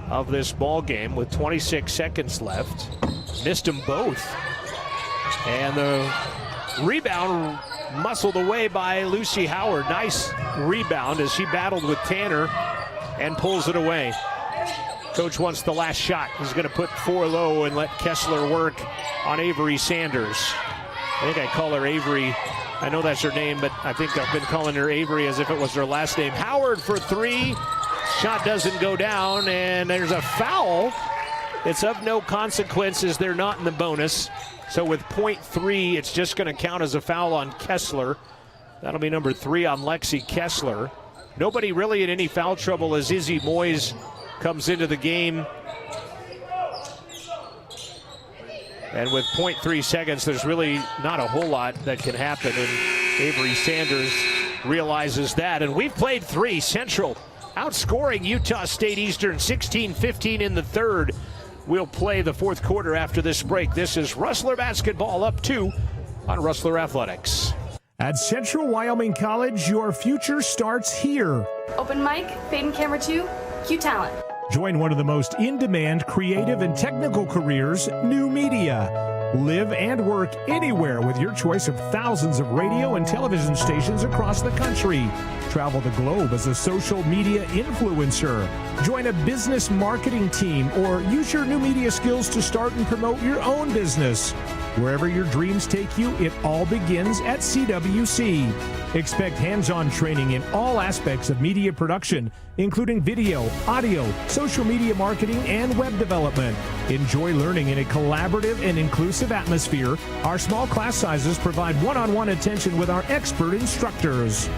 of this ball game with 26 seconds left. Missed them both. And the rebound muscled away by Lucy Howard. Nice rebound as she battled with Tanner and pulls it away. Coach wants the last shot. He's going to put 4 low and let Kessler work on Avery Sanders. I think I call her Avery. I know that's her name, but I think I've been calling her Avery as if it was her last name. Howard for 3. Shot doesn't go down, and there's a foul. It's of no consequences. They're not in the bonus. So with .3, it's just going to count as a foul on Kessler. That'll be number 3 on Lexi Kessler. Nobody really in any foul trouble as Izzy Moyes comes into the game. And with .3 seconds, there's really not a whole lot that can happen. And Avery Sanders realizes that. And we've played 3. Central outscoring Utah State Eastern 16-15 in the third. We'll play the fourth quarter after this break. This is Rustler Basketball up 2 on Rustler Athletics. At Central Wyoming College, your future starts here. Open mic, fade and camera 2, Q Talent. Join one of the most in-demand creative and technical careers, new media. Live and work anywhere with your choice of thousands of radio and television stations across the country. Travel the globe as a social media influencer. Join a business marketing team or use your new media skills to start and promote your own business. Wherever your dreams take you, it all begins at CWC. Expect hands-on training in all aspects of media production, including video, audio, social media marketing, and web development. Enjoy learning in a collaborative and inclusive atmosphere. Our small class sizes provide one-on-one attention with our expert instructors.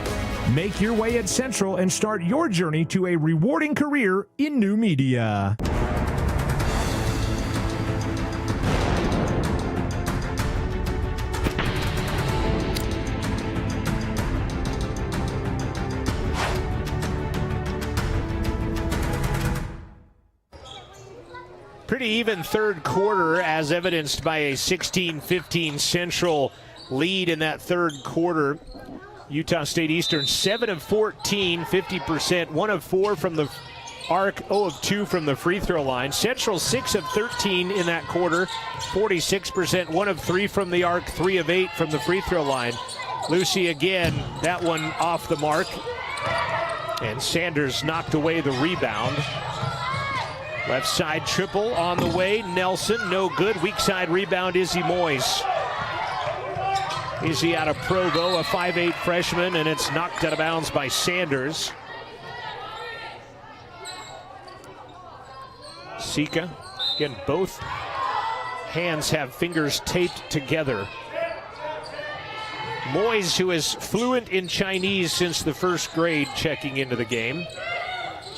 Make your way at Central and start your journey to a rewarding career in new media. Pretty even third quarter, as evidenced by a 16-15 Central lead in that third quarter. Utah State Eastern 7 of 14, 50%, 1 of 4 from the arc, 0 of 2 from the free throw line. Central 6 of 13 in that quarter, 46%, 1 of 3 from the arc, 3 of 8 from the free throw line. Lucy again, that one off the mark. And Sanders knocked away the rebound. Left side triple on the way. Nelson, no good. Weak side rebound, Izzy Moyes. Easy out of Provo, a 5'8 freshman, and it's knocked out of bounds by Sanders. Sika, again, both hands have fingers taped together. Moyes, who is fluent in Chinese since the first grade, checking into the game.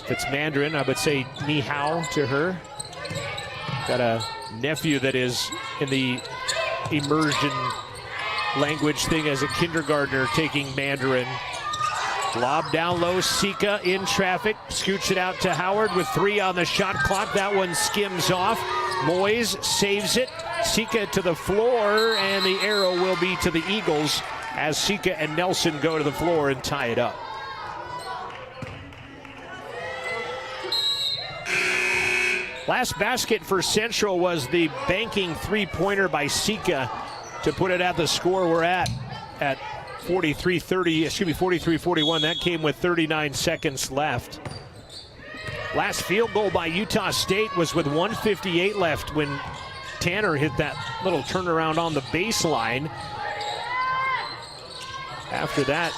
If it's Mandarin, I would say ni hao to her. Got a nephew that is in the immersion language thing as a kindergartner, taking Mandarin. Lob down low, Sika in traffic, scoots it out to Howard with 3 on the shot clock. That one skims off. Moyes saves it. Sika to the floor, and the arrow will be to the Eagles as Sika and Nelson go to the floor and tie it up. Last basket for Central was the banking three-pointer by Sika to put it at the score we're at 43-41. That came with 39 seconds left. Last field goal by Utah State was with 1:58 left when Tanner hit that little turnaround on the baseline. After that,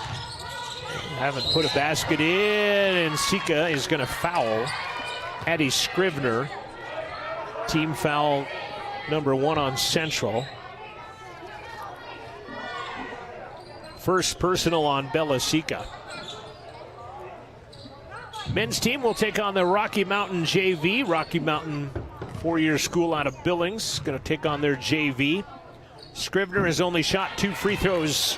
haven't put a basket in, and Sika is going to foul Addie Scrivener. Team foul number 1 on Central. First personal on Bella Sika. Men's team will take on the Rocky Mountain JV. Rocky Mountain, 4-year school out of Billings, going to take on their JV. Scrivener has only shot 2 free throws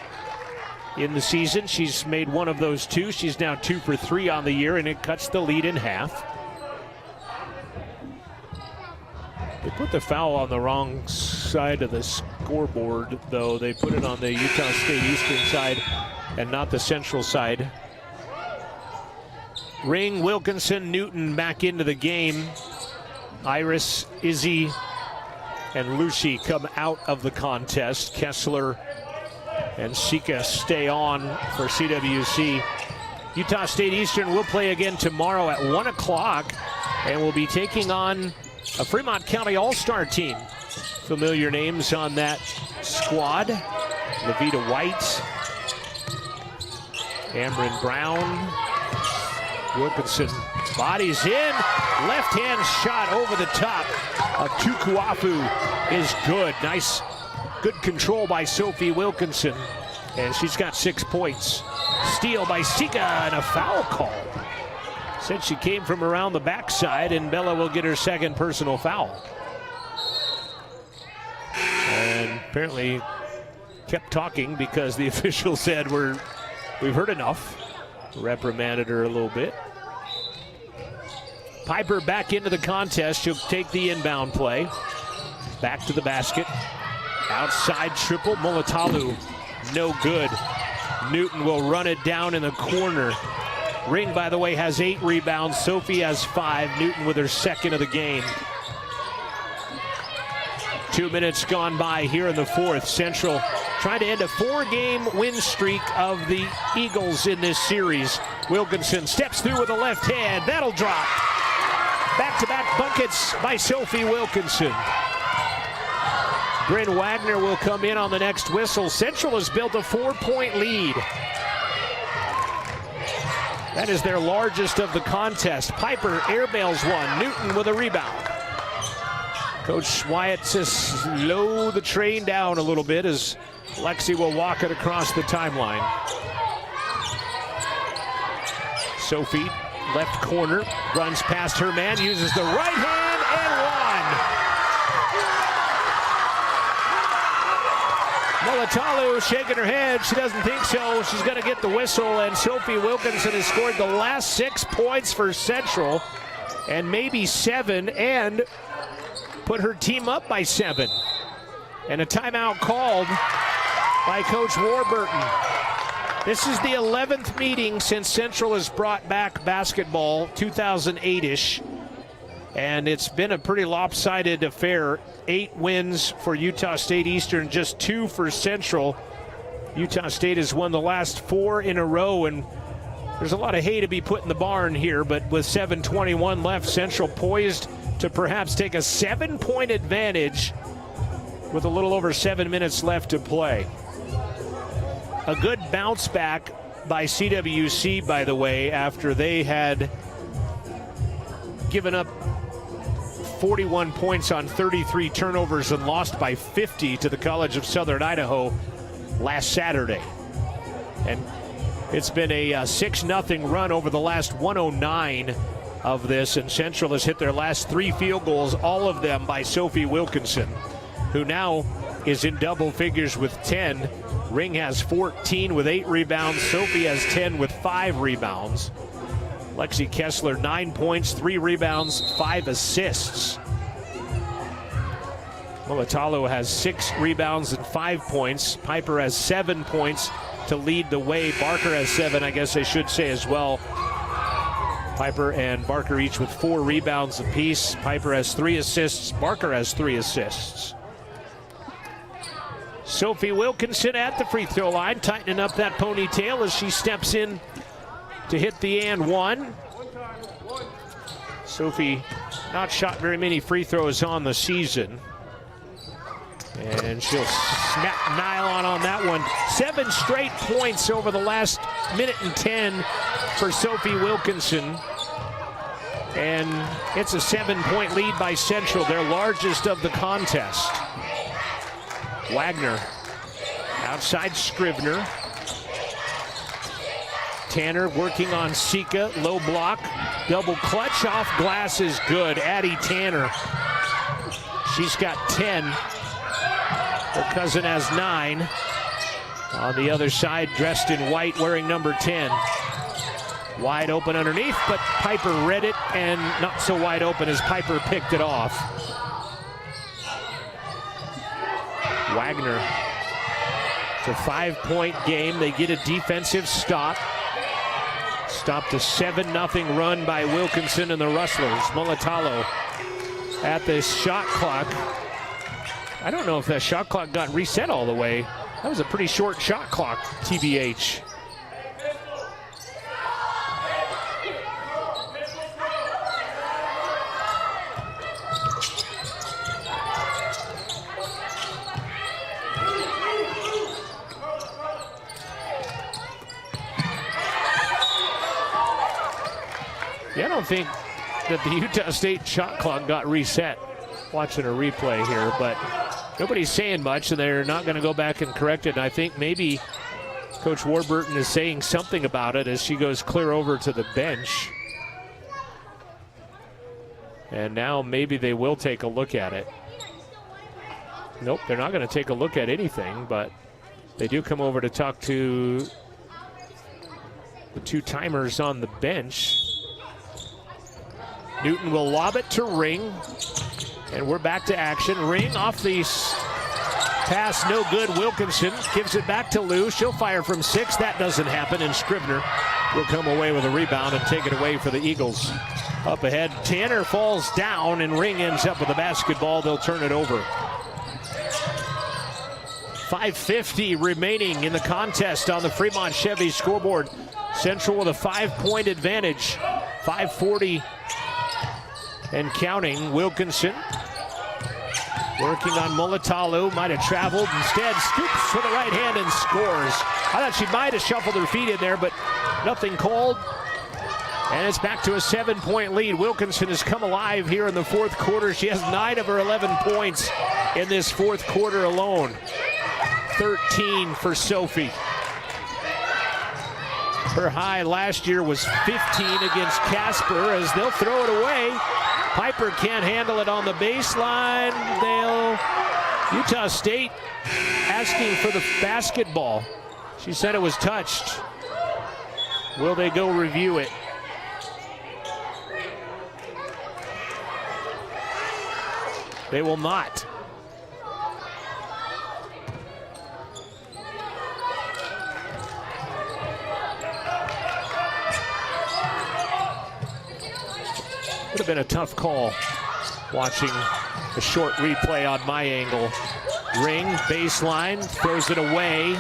in the season. She's made 1 of those 2. She's now 2 for 3 on the year, and it cuts the lead in half. They put the foul on the wrong side of the scoreboard, though. They put it on the Utah State Eastern side and not the Central side. Ring, Wilkinson, Newton back into the game. Iris, Izzy, and Lucy come out of the contest. Kessler and Sika stay on for CWC. Utah State Eastern will play again tomorrow at 1 o'clock and will be taking on a Fremont County All-Star team. Familiar names on that squad. Levita White, Amberin Brown. Wilkinson bodies in. Left-hand shot over the top of Tukuafu is good. Nice, good control by Sophie Wilkinson. And she's got 6 points. Steal by Sika and a foul call. Said she came from around the backside, and Bella will get her second personal foul. And apparently kept talking because the official said we've heard enough. Reprimanded her a little bit. Piper back into the contest. She'll take the inbound play. Back to the basket. Outside triple. Mulatalu, no good. Newton will run it down in the corner. Ring, by the way, has 8 rebounds. Sophie has 5. Newton with her second of the game. 2 minutes gone by here in the fourth. Central trying to end a 4-game win streak of the Eagles in this series. Wilkinson steps through with a left hand. That'll drop. Back-to-back buckets by Sophie Wilkinson. Bryn Wagner will come in on the next whistle. Central has built a 4-point lead. That is their largest of the contest. Piper airbails one. Newton with a rebound. Coach Wyatt says slow the train down a little bit as Lexi will walk it across the timeline. Sophie, left corner, runs past her man, uses the right hand and one. Mulatalu shaking her head. She doesn't think so. She's going to get the whistle, and Sophie Wilkinson has scored the last 6 points for Central, and maybe 7, and put her team up by 7. And a timeout called by Coach Warburton. This is the 11th meeting since Central has brought back basketball, 2008-ish. And it's been a pretty lopsided affair. 8 wins for Utah State Eastern, just 2 for Central. Utah State has won the last 4 in a row, and there's a lot of hay to be put in the barn here, but with 7:21 left, Central poised to perhaps take a 7-point advantage with a little over 7 minutes left to play. A good bounce back by CWC, by the way, after they had given up 41 points on 33 turnovers and lost by 50 to the College of Southern Idaho last Saturday. And it's been a 6-0 run over the last 109 of this, and Central has hit their last 3 field goals, all of them by Sophie Wilkinson, who now is in double figures with 10. Ring has 14 with 8 rebounds. Sophie has 10 with 5 rebounds. Lexi Kessler, 9 points, 3 rebounds, 5 assists. Mulatalo has 6 rebounds and 5 points. Piper has 7 points to lead the way. Barker has 7, I guess I should say as well. Piper and Barker each with 4 rebounds apiece. Piper has 3 assists. Barker has 3 assists. Sophie Wilkinson at the free throw line, tightening up that ponytail as she steps in to hit the and one. Sophie not shot very many free throws on the season. And she'll snap nylon on that one. 7 straight points over the last minute and 10 for Sophie Wilkinson. And it's a 7-point lead by Central, their largest of the contest. Wagner outside Scrivener. Tanner working on Sika, low block. Double clutch off glass is good. Addie Tanner, she's got 10. Her cousin has 9. On the other side, dressed in white, wearing number 10. Wide open underneath, but Piper read it, and not so wide open as Piper picked it off. Wagner, it's a 5-point game. They get a defensive stop. Stopped a 7-0 run by Wilkinson and the Rustlers. Mulatalo at the shot clock. I don't know if that shot clock got reset all the way. That was a pretty short shot clock, TBH. Yeah, I don't think that the Utah State shot clock got reset. Watching a replay here, but nobody's saying much, and they're not going to go back and correct it. And I think maybe Coach Warburton is saying something about it as she goes clear over to the bench. And now maybe they will take a look at it. Nope, they're not going to take a look at anything, but they do come over to talk to the 2 timers on the bench. Newton will lob it to Ring. And we're back to action. Ring off the pass, no good. Wilkinson gives it back to Lou. She'll fire from 6. That doesn't happen, and Scrivener will come away with a rebound and take it away for the Eagles. Up ahead, Tanner falls down, and Ring ends up with the basketball. They'll turn it over. 5:50 remaining in the contest on the Fremont Chevy scoreboard. Central with a 5-point advantage. 5:40 and counting. Wilkinson working on Mulatalo, might have traveled, instead scoops for the right hand and scores. I thought she might have shuffled her feet in there, but nothing called. And it's back to a 7-point lead. Wilkinson has come alive here in the fourth quarter. She has 9 of her 11 points in this fourth quarter alone. 13 for Sophie. Her high last year was 15 against Casper, as they'll throw it away. Piper can't handle it on the baseline. Utah State asking for the basketball. She said it was touched. Will they go review it? They will not. Would have been a tough call watching the short replay on my angle. Ring, baseline, throws it away.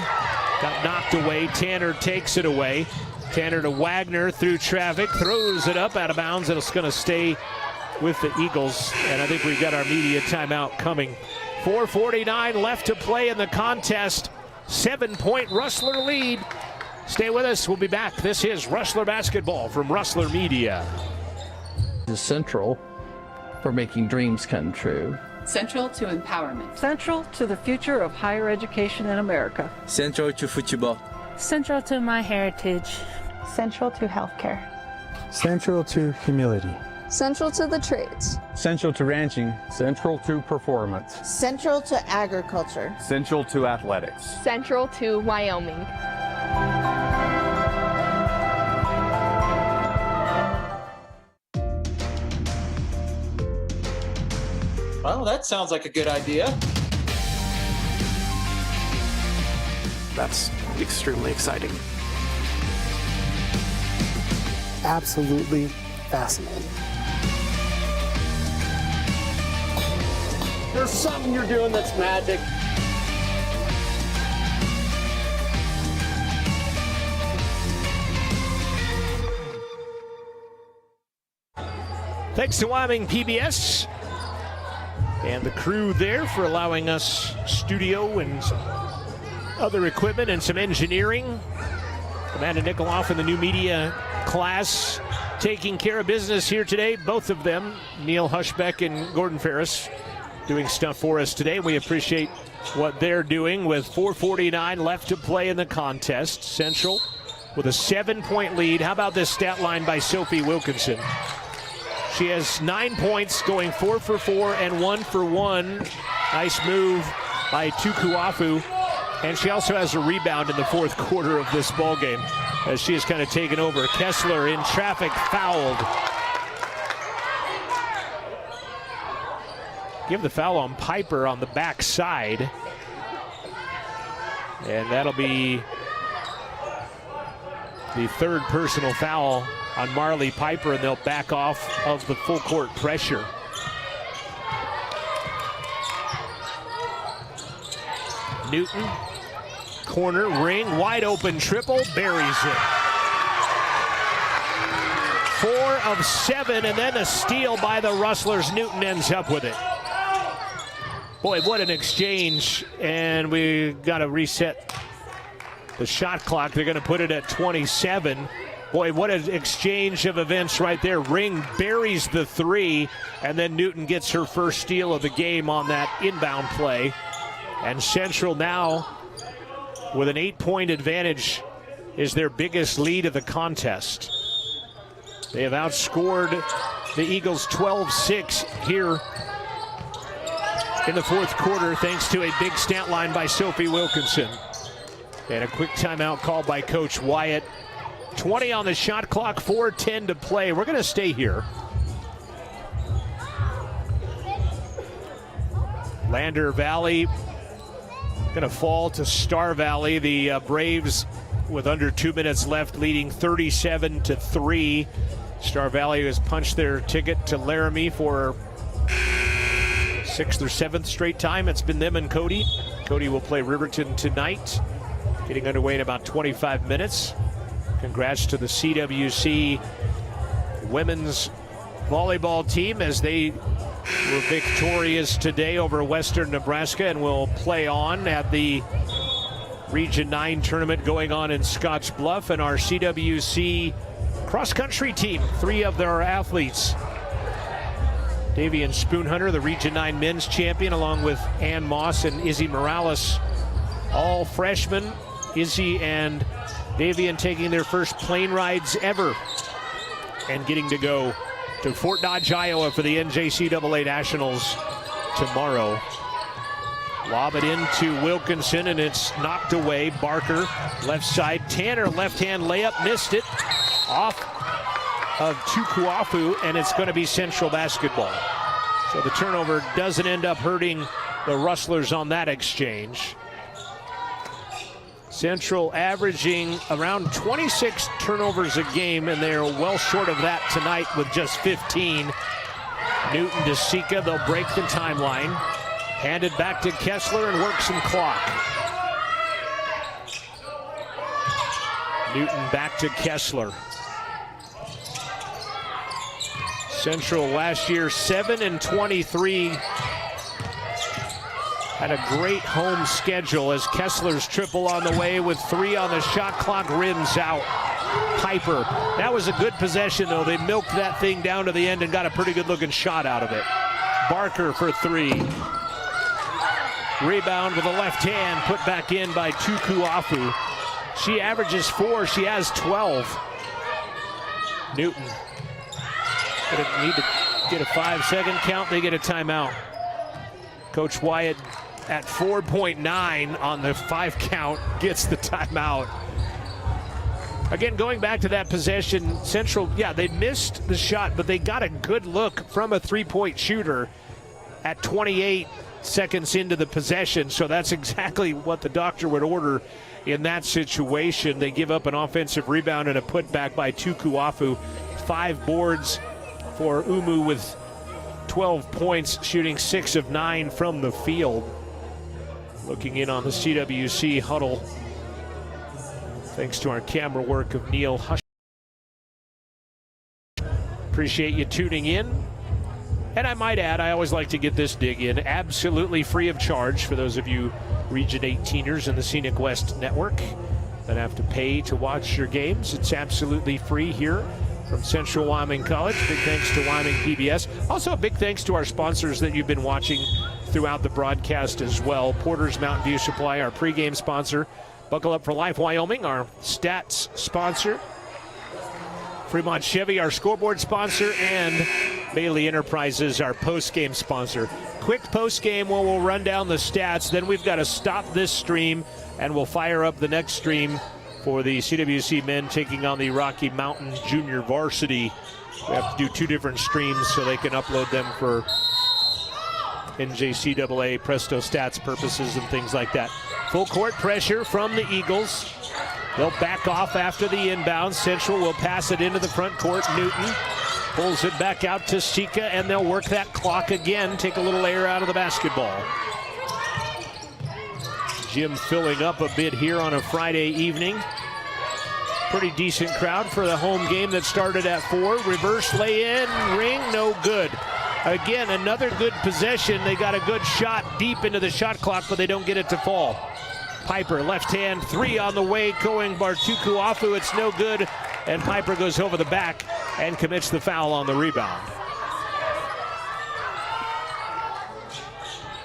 Got knocked away. Tanner takes it away. Tanner to Wagner through traffic, throws it up out of bounds, and it's going to stay with the Eagles. And I think we've got our media timeout coming. 4:49 left to play in the contest. 7-point Rustler lead. Stay with us. We'll be back. This is Rustler Basketball from Rustler Media. Is central for making dreams come true. Central to empowerment. Central to the future of higher education in America. Central to football. Central to my heritage. Central to healthcare. Central to humility. Central to the trades. Central to ranching. Central to performance. Central to agriculture. Central to athletics. Central to Wyoming. Well, that sounds like a good idea. That's extremely exciting. Absolutely fascinating. There's something you're doing that's magic. Thanks to Wyoming PBS and the crew there for allowing us studio and other equipment and some engineering. Amanda Nikoloff and the new media class taking care of business here today. Both of them, Neil Hushbeck and Gordon Ferris, doing stuff for us today. We appreciate what they're doing with 4:49 left to play in the contest. Central with a 7-point lead. How about this stat line by Sophie Wilkinson? She has 9 points, going 4 for 4 and 1 for 1. Nice move by Tukuafu. And she also has a rebound in the fourth quarter of this ball game as she has kind of taken over. Kessler in traffic, fouled. Give the foul on Piper on the backside. And that'll be the third personal foul on Marley Piper, and they'll back off of the full court pressure. Newton, corner, ring, wide open triple, buries it. 4 of 7, and then a steal by the Rustlers. Newton ends up with it. Boy, what an exchange, and we got to reset the shot clock. They're going to put it at 27. Boy, what an exchange of events right there. Ring buries the 3, and then Newton gets her first steal of the game on that inbound play. And Central now, with an 8-point advantage, is their biggest lead of the contest. They have outscored the Eagles 12-6 here in the fourth quarter, thanks to a big stat line by Sophie Wilkinson. And a quick timeout called by Coach Wyatt. 20 on the shot clock, 4:10 to play. We're going to stay here. Lander Valley going to fall to Star Valley. The Braves, with under 2 minutes left, leading 37-3. Star Valley has punched their ticket to Laramie for 6th or 7th straight time. It's been them and Cody. Cody will play Riverton tonight, getting underway in about 25 minutes. Congrats to the CWC women's volleyball team as they were victorious today over Western Nebraska and will play on at the Region 9 tournament going on in Scotts Bluff. And our CWC cross-country team, 3 of their athletes, Davian Spoonhunter, the Region 9 men's champion, along with Ann Moss and Izzy Morales, all freshmen. Izzy and Davian taking their first plane rides ever and getting to go to Fort Dodge, Iowa for the NJCAA Nationals tomorrow. Lob it into Wilkinson, and it's knocked away. Barker, left side. Tanner, left-hand layup, missed it. Off of Tukuafu, and it's going to be Central basketball. So the turnover doesn't end up hurting the Rustlers on that exchange. Central averaging around 26 turnovers a game, and they're well short of that tonight with just 15. Newton to Sika, they'll break the timeline. Handed back to Kessler and work some clock. Newton back to Kessler. Central last year 7-23 had a great home schedule as Kessler's triple on the way with 3 on the shot clock, rims out. Piper, that was a good possession though. They milked that thing down to the end and got a pretty good looking shot out of it. Barker for 3. Rebound with a left hand, put back in by Tukuafu. She averages 4, she has 12. Newton, gonna need to get a 5-second count, they get a timeout. Coach Wyatt at 4.9 on the 5 count gets the timeout. Again, going back to that possession, Central, yeah, they missed the shot, but they got a good look from a 3-point shooter at 28 seconds into the possession. So that's exactly what the doctor would order in that situation. They give up an offensive rebound and a putback by Tukuafu. 5 boards for Umu with 12 points, shooting 6 of 9 from the field. Looking in on the CWC huddle, thanks to our camera work of Neil Hush. Appreciate you tuning in. And I might add, I always like to get this dig in, absolutely free of charge for those of you Region 18ers in the Scenic West Network that have to pay to watch your games. It's absolutely free here from Central Wyoming College. Big thanks to Wyoming PBS. Also a big thanks to our sponsors that you've been watching throughout the broadcast as well. Porter's Mountain View Supply, our pregame sponsor. Buckle Up for Life Wyoming, our stats sponsor. Fremont Chevy, our scoreboard sponsor, and Bailey Enterprises, our post-game sponsor. Quick post-game where we'll run down the stats. Then we've got to stop this stream, and we'll fire up the next stream for the CWC men taking on the Rocky Mountain Junior Varsity. We have to do 2 different streams so they can upload them for NJCAA Presto Stats purposes and things like that. Full court pressure from the Eagles. They'll back off after the inbound. Central will pass it into the front court. Newton pulls it back out to Sika, and they'll work that clock again, take a little air out of the basketball. Gym filling up a bit here on a Friday evening. Pretty decent crowd for the home game that started at 4. Reverse lay-in, ring, no good. Again, another good possession. They got a good shot deep into the shot clock, but they don't get it to fall. Piper, left hand 3 on the way, going Bartukuafu. It's no good, and Piper goes over the back and commits the foul on the rebound.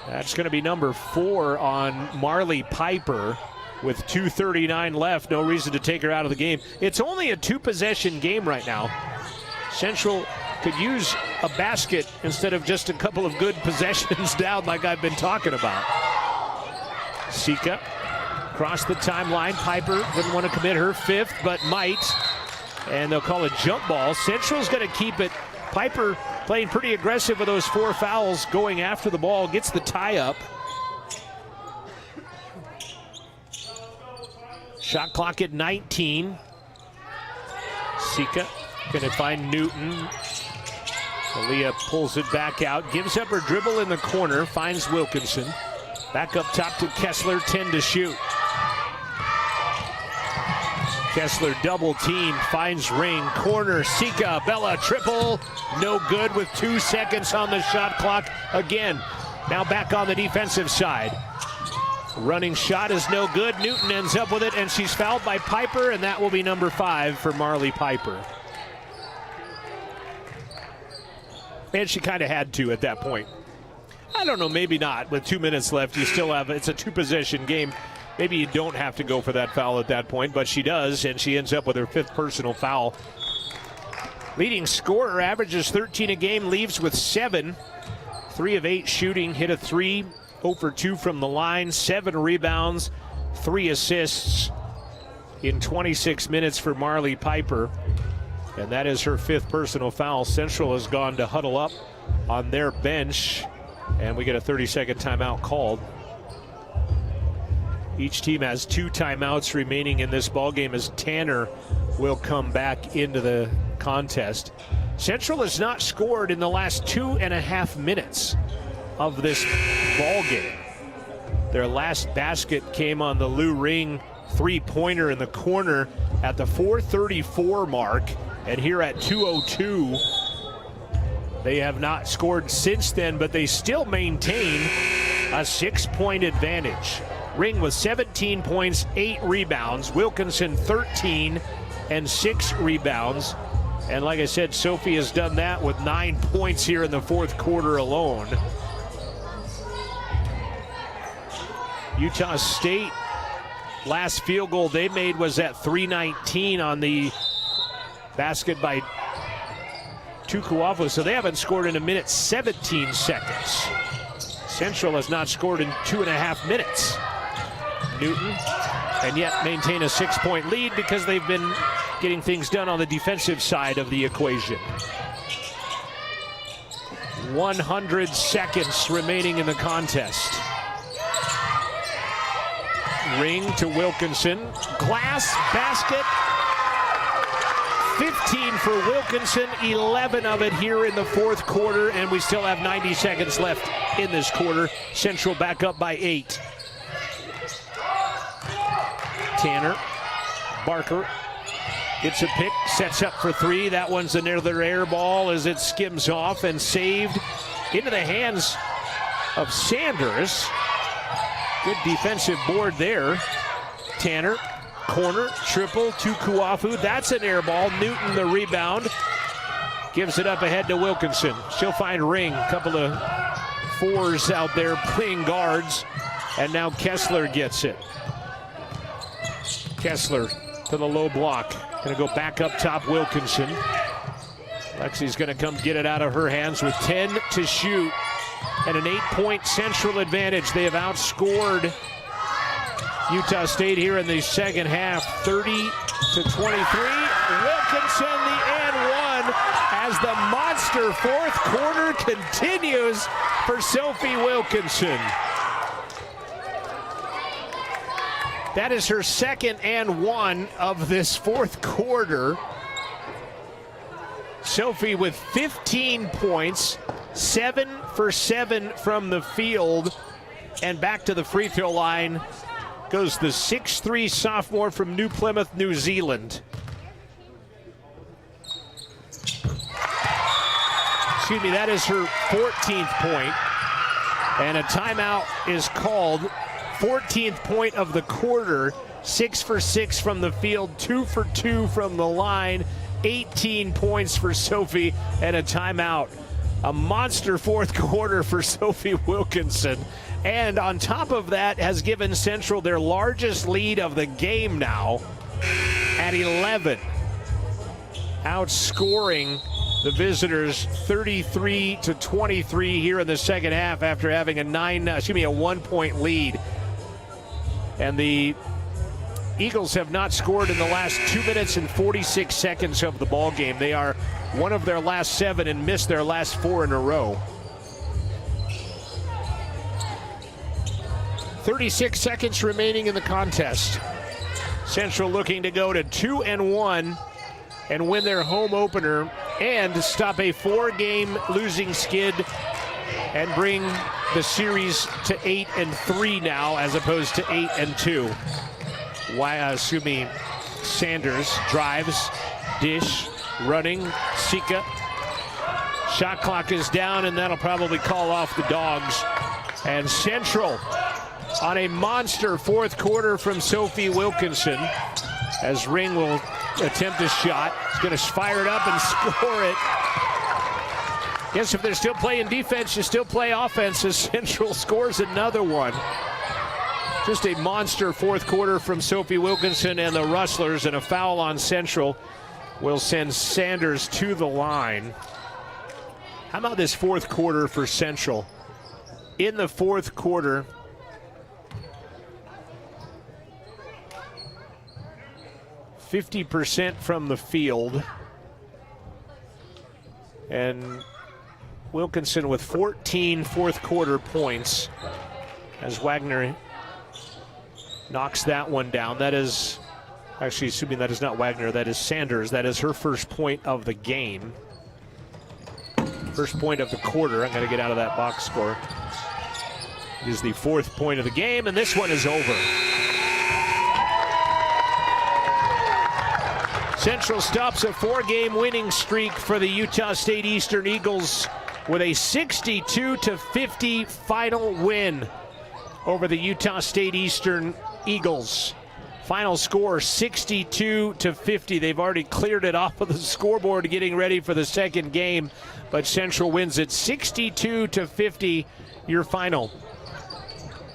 That's going to be number 4 on Marley Piper with 2:39 left. No reason to take her out of the game. It's only a 2-possession game right now. Central could use a basket instead of just a couple of good possessions down like I've been talking about. Sika across the timeline. Piper didn't want to commit her 5th, but might. And they'll call a jump ball. Central's going to keep it. Piper playing pretty aggressive with those 4 fouls, going after the ball, gets the tie up. Shot clock at 19. Sika going to find Newton. Aaliyah pulls it back out, gives up her dribble in the corner, finds Wilkinson. Back up top to Kessler, 10 to shoot. Kessler double team, finds Ring, corner, Sika, Bella triple, no good with 2 seconds on the shot clock again. Now back on the defensive side. Running shot is no good. Newton ends up with it, and she's fouled by Piper, and that will be number 5 for Marley Piper. And she kind of had to at that point. I don't know, maybe not. With 2 minutes left, you still have, it's a 2-possession game. Maybe you don't have to go for that foul at that point, but she does, and she ends up with her 5th personal foul. Leading scorer averages 13 a game, leaves with 7. 3 of 8 shooting, hit a 3, 0 for 2 from the line, 7 rebounds, 3 assists in 26 minutes for Marley Piper. And that is her 5th personal foul. Central has gone to huddle up on their bench, and we get a 30-second timeout called. Each team has 2 timeouts remaining in this ballgame as Tanner will come back into the contest. Central has not scored in the last 2.5 minutes of this ballgame. Their last basket came on the Lou Ring 3-pointer in the corner at the 4:34 mark, and here at 2:02, they have not scored since then, but they still maintain a 6-point advantage. Ring with 17 points, 8 rebounds. Wilkinson 13 and 6 rebounds. And like I said, Sophie has done that with 9 points here in the fourth quarter alone. Utah State, last field goal they made was at 3:19 on the basket by Tukuafu, so they haven't scored in 1:17 seconds. Central has not scored in 2.5 minutes. Newton, and yet maintain a 6-point lead because they've been getting things done on the defensive side of the equation. 100 seconds remaining in the contest. Ring to Wilkinson. Glass basket. 15 for Wilkinson, 11 of it here in the fourth quarter, and we still have 90 seconds left in this quarter. Central back up by 8. Tanner, Barker gets a pick, sets up for 3. That one's another air ball as it skims off and saved into the hands of Sanders. Good defensive board there. Tanner, corner, triple to Kuafu. That's an air ball. Newton the rebound. Gives it up ahead to Wilkinson. She'll find Ring. A couple of 4s out there playing guards. And now Kessler gets it. Kessler to the low block. Gonna go back up top, Wilkinson. Lexi's gonna come get it out of her hands with 10 to shoot. And an 8-point Central advantage. They have outscored Utah State here in the second half, 30-23. Wilkinson, the and 1, as the monster fourth quarter continues for Sophie Wilkinson. That is her second and 1 of this fourth quarter. Sophie with 15 points, 7 for 7 from the field, and back to the free throw line goes the 6'3" sophomore from New Plymouth, New Zealand. Excuse me, that is her 14th point. And a timeout is called. 14th point of the quarter. 6 for 6 from the field, 2 for 2 from the line. 18 points for Sophie and a timeout. A monster fourth quarter for Sophie Wilkinson. And on top of that, has given Central their largest lead of the game now at 11. Outscoring the visitors 33-23 here in the second half after having a 1-point lead. And the Eagles have not scored in the last 2 minutes and 46 seconds of the ball game. They are one of their last 7 and missed their last 4 in a row. 36 seconds remaining in the contest. Central looking to go to 2-1 and win their home opener and stop a 4-game losing skid and bring the series to 8-3 now as opposed to 8-2. Sanders drives, dish, running, Sika. Shot clock is down, and that'll probably call off the Dogs. And Central on a monster fourth quarter from Sophie Wilkinson, as Ring will attempt a shot. He's going to fire it up and score it. Yes, if they're still playing defense, you still play offense as Central scores another one. Just a monster fourth quarter from Sophie Wilkinson and the Rustlers, and a foul on Central will send Sanders to the line. How about this fourth quarter for Central? In the fourth quarter, %50 from the field. And Wilkinson with 14 fourth quarter points as Wagner knocks that one down. That is, actually, assuming that is not Wagner, that is Sanders. That is her first point of the game. First point of the quarter. I'm going to get out of that box score. It is the 4th point of the game, and this one is over. Central stops a 4-game winning streak for the Utah State Eastern Eagles with a 62-50 final win over the Utah State Eastern Eagles. Final score 62-50. They've already cleared it off of the scoreboard getting ready for the second game, but Central wins it 62-50, your final.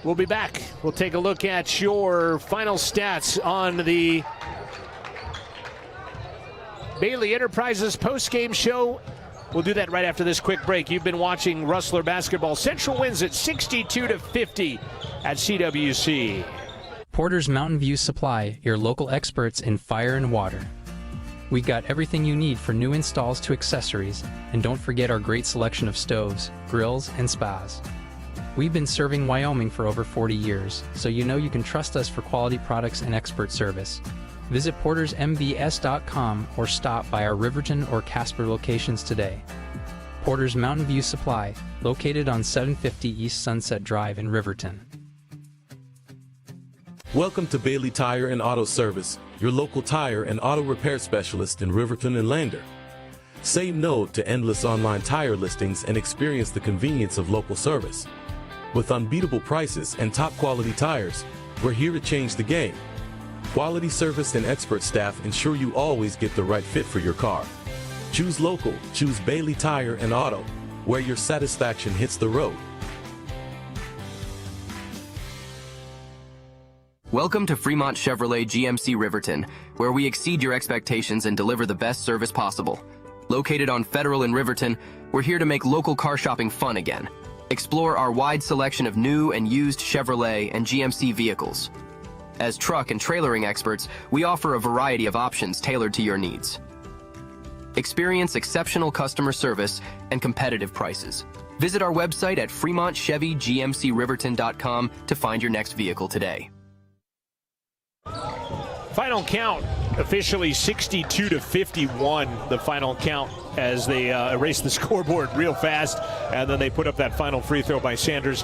We'll be back. We'll take a look at your final stats on the Bailey Enterprises post-game show. We'll do that right after this quick break. You've been watching Rustler basketball. Central wins it 62-50 at CWC. Porter's Mountain View Supply, your local experts in fire and water. We got everything you need for new installs to accessories, and don't forget our great selection of stoves, grills, and spas. We've been serving Wyoming for over 40 years, so you know you can trust us for quality products and expert service. Visit portersmbs.com or stop by our Riverton or Casper locations today. Porter's Mountain View Supply, located on 750 East Sunset Drive in Riverton. Welcome to Bailey Tire and Auto Service, your local tire and auto repair specialist in Riverton and Lander. Say no to endless online tire listings and experience the convenience of local service. With unbeatable prices and top quality tires, we're here to change the game. Quality service and expert staff ensure you always get the right fit for your car. Choose local, choose Bailey Tire and Auto, where your satisfaction hits the road. Welcome to Fremont Chevrolet GMC Riverton, where we exceed your expectations and deliver the best service possible. Located on Federal in Riverton, we're here to make local car shopping fun again. Explore our wide selection of new and used Chevrolet and GMC vehicles. As truck and trailering experts, we offer a variety of options tailored to your needs. Experience exceptional customer service and competitive prices. Visit our website at fremontchevygmcriverton.com to find your next vehicle today. Final count, officially 62-51, the final count, as they erase the scoreboard real fast, and then they put up that final free throw by Sanders.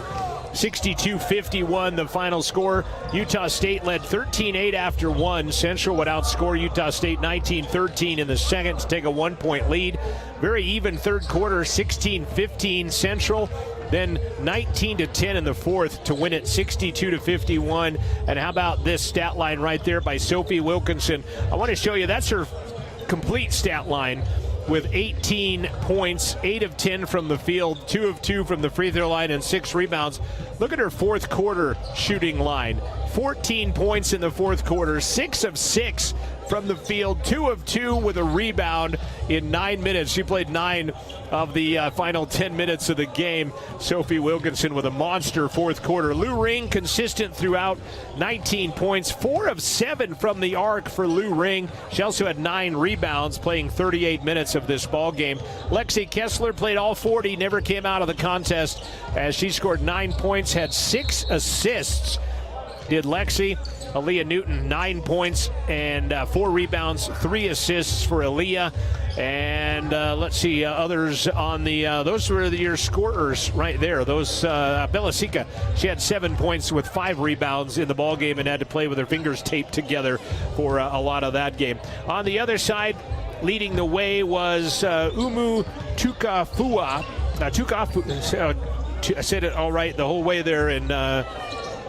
62-51, the final score. Utah State led 13-8 after one. Central would outscore Utah State 19-13 in the second to take a 1-point lead. Very even third quarter, 16-15 Central. Then 19-10 in the fourth to win it 62-51. And how about this stat line right there by Sophie Wilkinson? I want to show you, that's her complete stat line with 18 points, 8 of 10 from the field, 2 of 2 from the free throw line, and 6 rebounds. Look at her fourth quarter shooting line. 14 points in the fourth quarter, 6 of 6 from the field, 2 of 2 with a rebound in 9 minutes. She played 9 of the final 10 minutes of the game. Sophie Wilkinson with a monster fourth quarter. Lou Ring consistent throughout, 19 points, 4 of 7 from the arc for Lou Ring. She also had 9 rebounds, playing 38 minutes of this ball game. Lexi Kessler played all 40, never came out of the contest as she scored 9 points, had 6 assists. Did Lexi. Aaliyah Newton, 9 points and 4 rebounds, 3 assists for Aaliyah. And let's see, others on the, those were your scorers right there. Those, Belasika, she had 7 points with 5 rebounds in the ball game and had to play with her fingers taped together for a lot of that game. On the other side, leading the way was Umu Tukafua. I said it all right the whole way there, and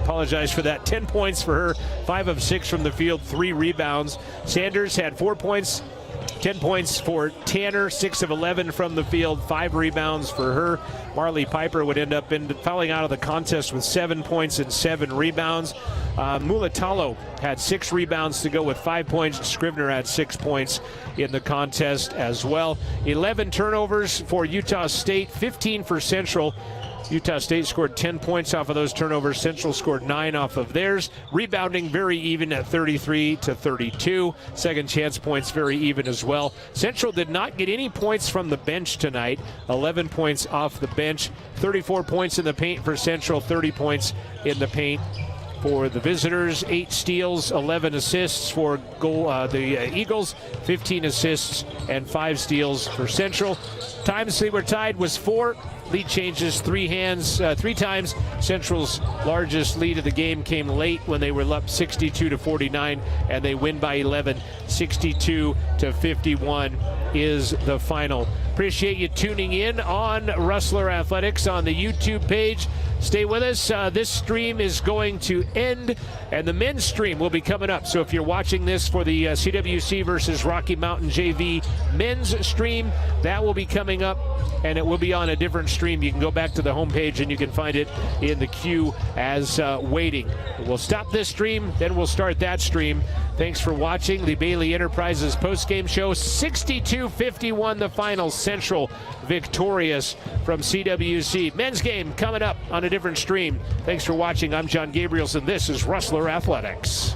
apologize for that. 10 points for her, 5 of 6 from the field, 3 rebounds. Sanders had 4 points, 10 points for Tanner, 6 of 11 from the field, 5 rebounds for her. Marley Piper would end up fouling out of the contest with 7 points and 7 rebounds. Mulatalo had 6 rebounds to go with 5 points. Scrivener had 6 points in the contest as well. 11 turnovers for Utah State, 15 for Central. Utah State scored 10 points off of those turnovers. Central scored 9 off of theirs. Rebounding very even at 33-32. Second chance points very even as well. Central did not get any points from the bench tonight. 11 points off the bench. 34 points in the paint for Central. 30 points in the paint for the visitors. 8 steals, 11 assists for the Eagles. 15 assists and 5 steals for Central. Times they were tied was 4. Lead changes 3 times. Central's largest lead of the game came late when they were up 62-49, and they win by 11. 62-51 is the final Appreciate you tuning in on Rustler Athletics on the YouTube page. Stay with us. This stream is going to end, and the men's stream will be coming up. So if you're watching this for the CWC versus Rocky Mountain JV men's stream, that will be coming up, and it will be on a different stream. You can go back to the homepage, and you can find it in the queue as waiting. We'll stop this stream, then we'll start that stream. Thanks for watching the Bailey Enterprises postgame show. 62-51 the final. Central victorious from CWC. Men's game coming up on a different stream. Thanks for watching. I'm John Gabrielson. This is Rustler Athletics.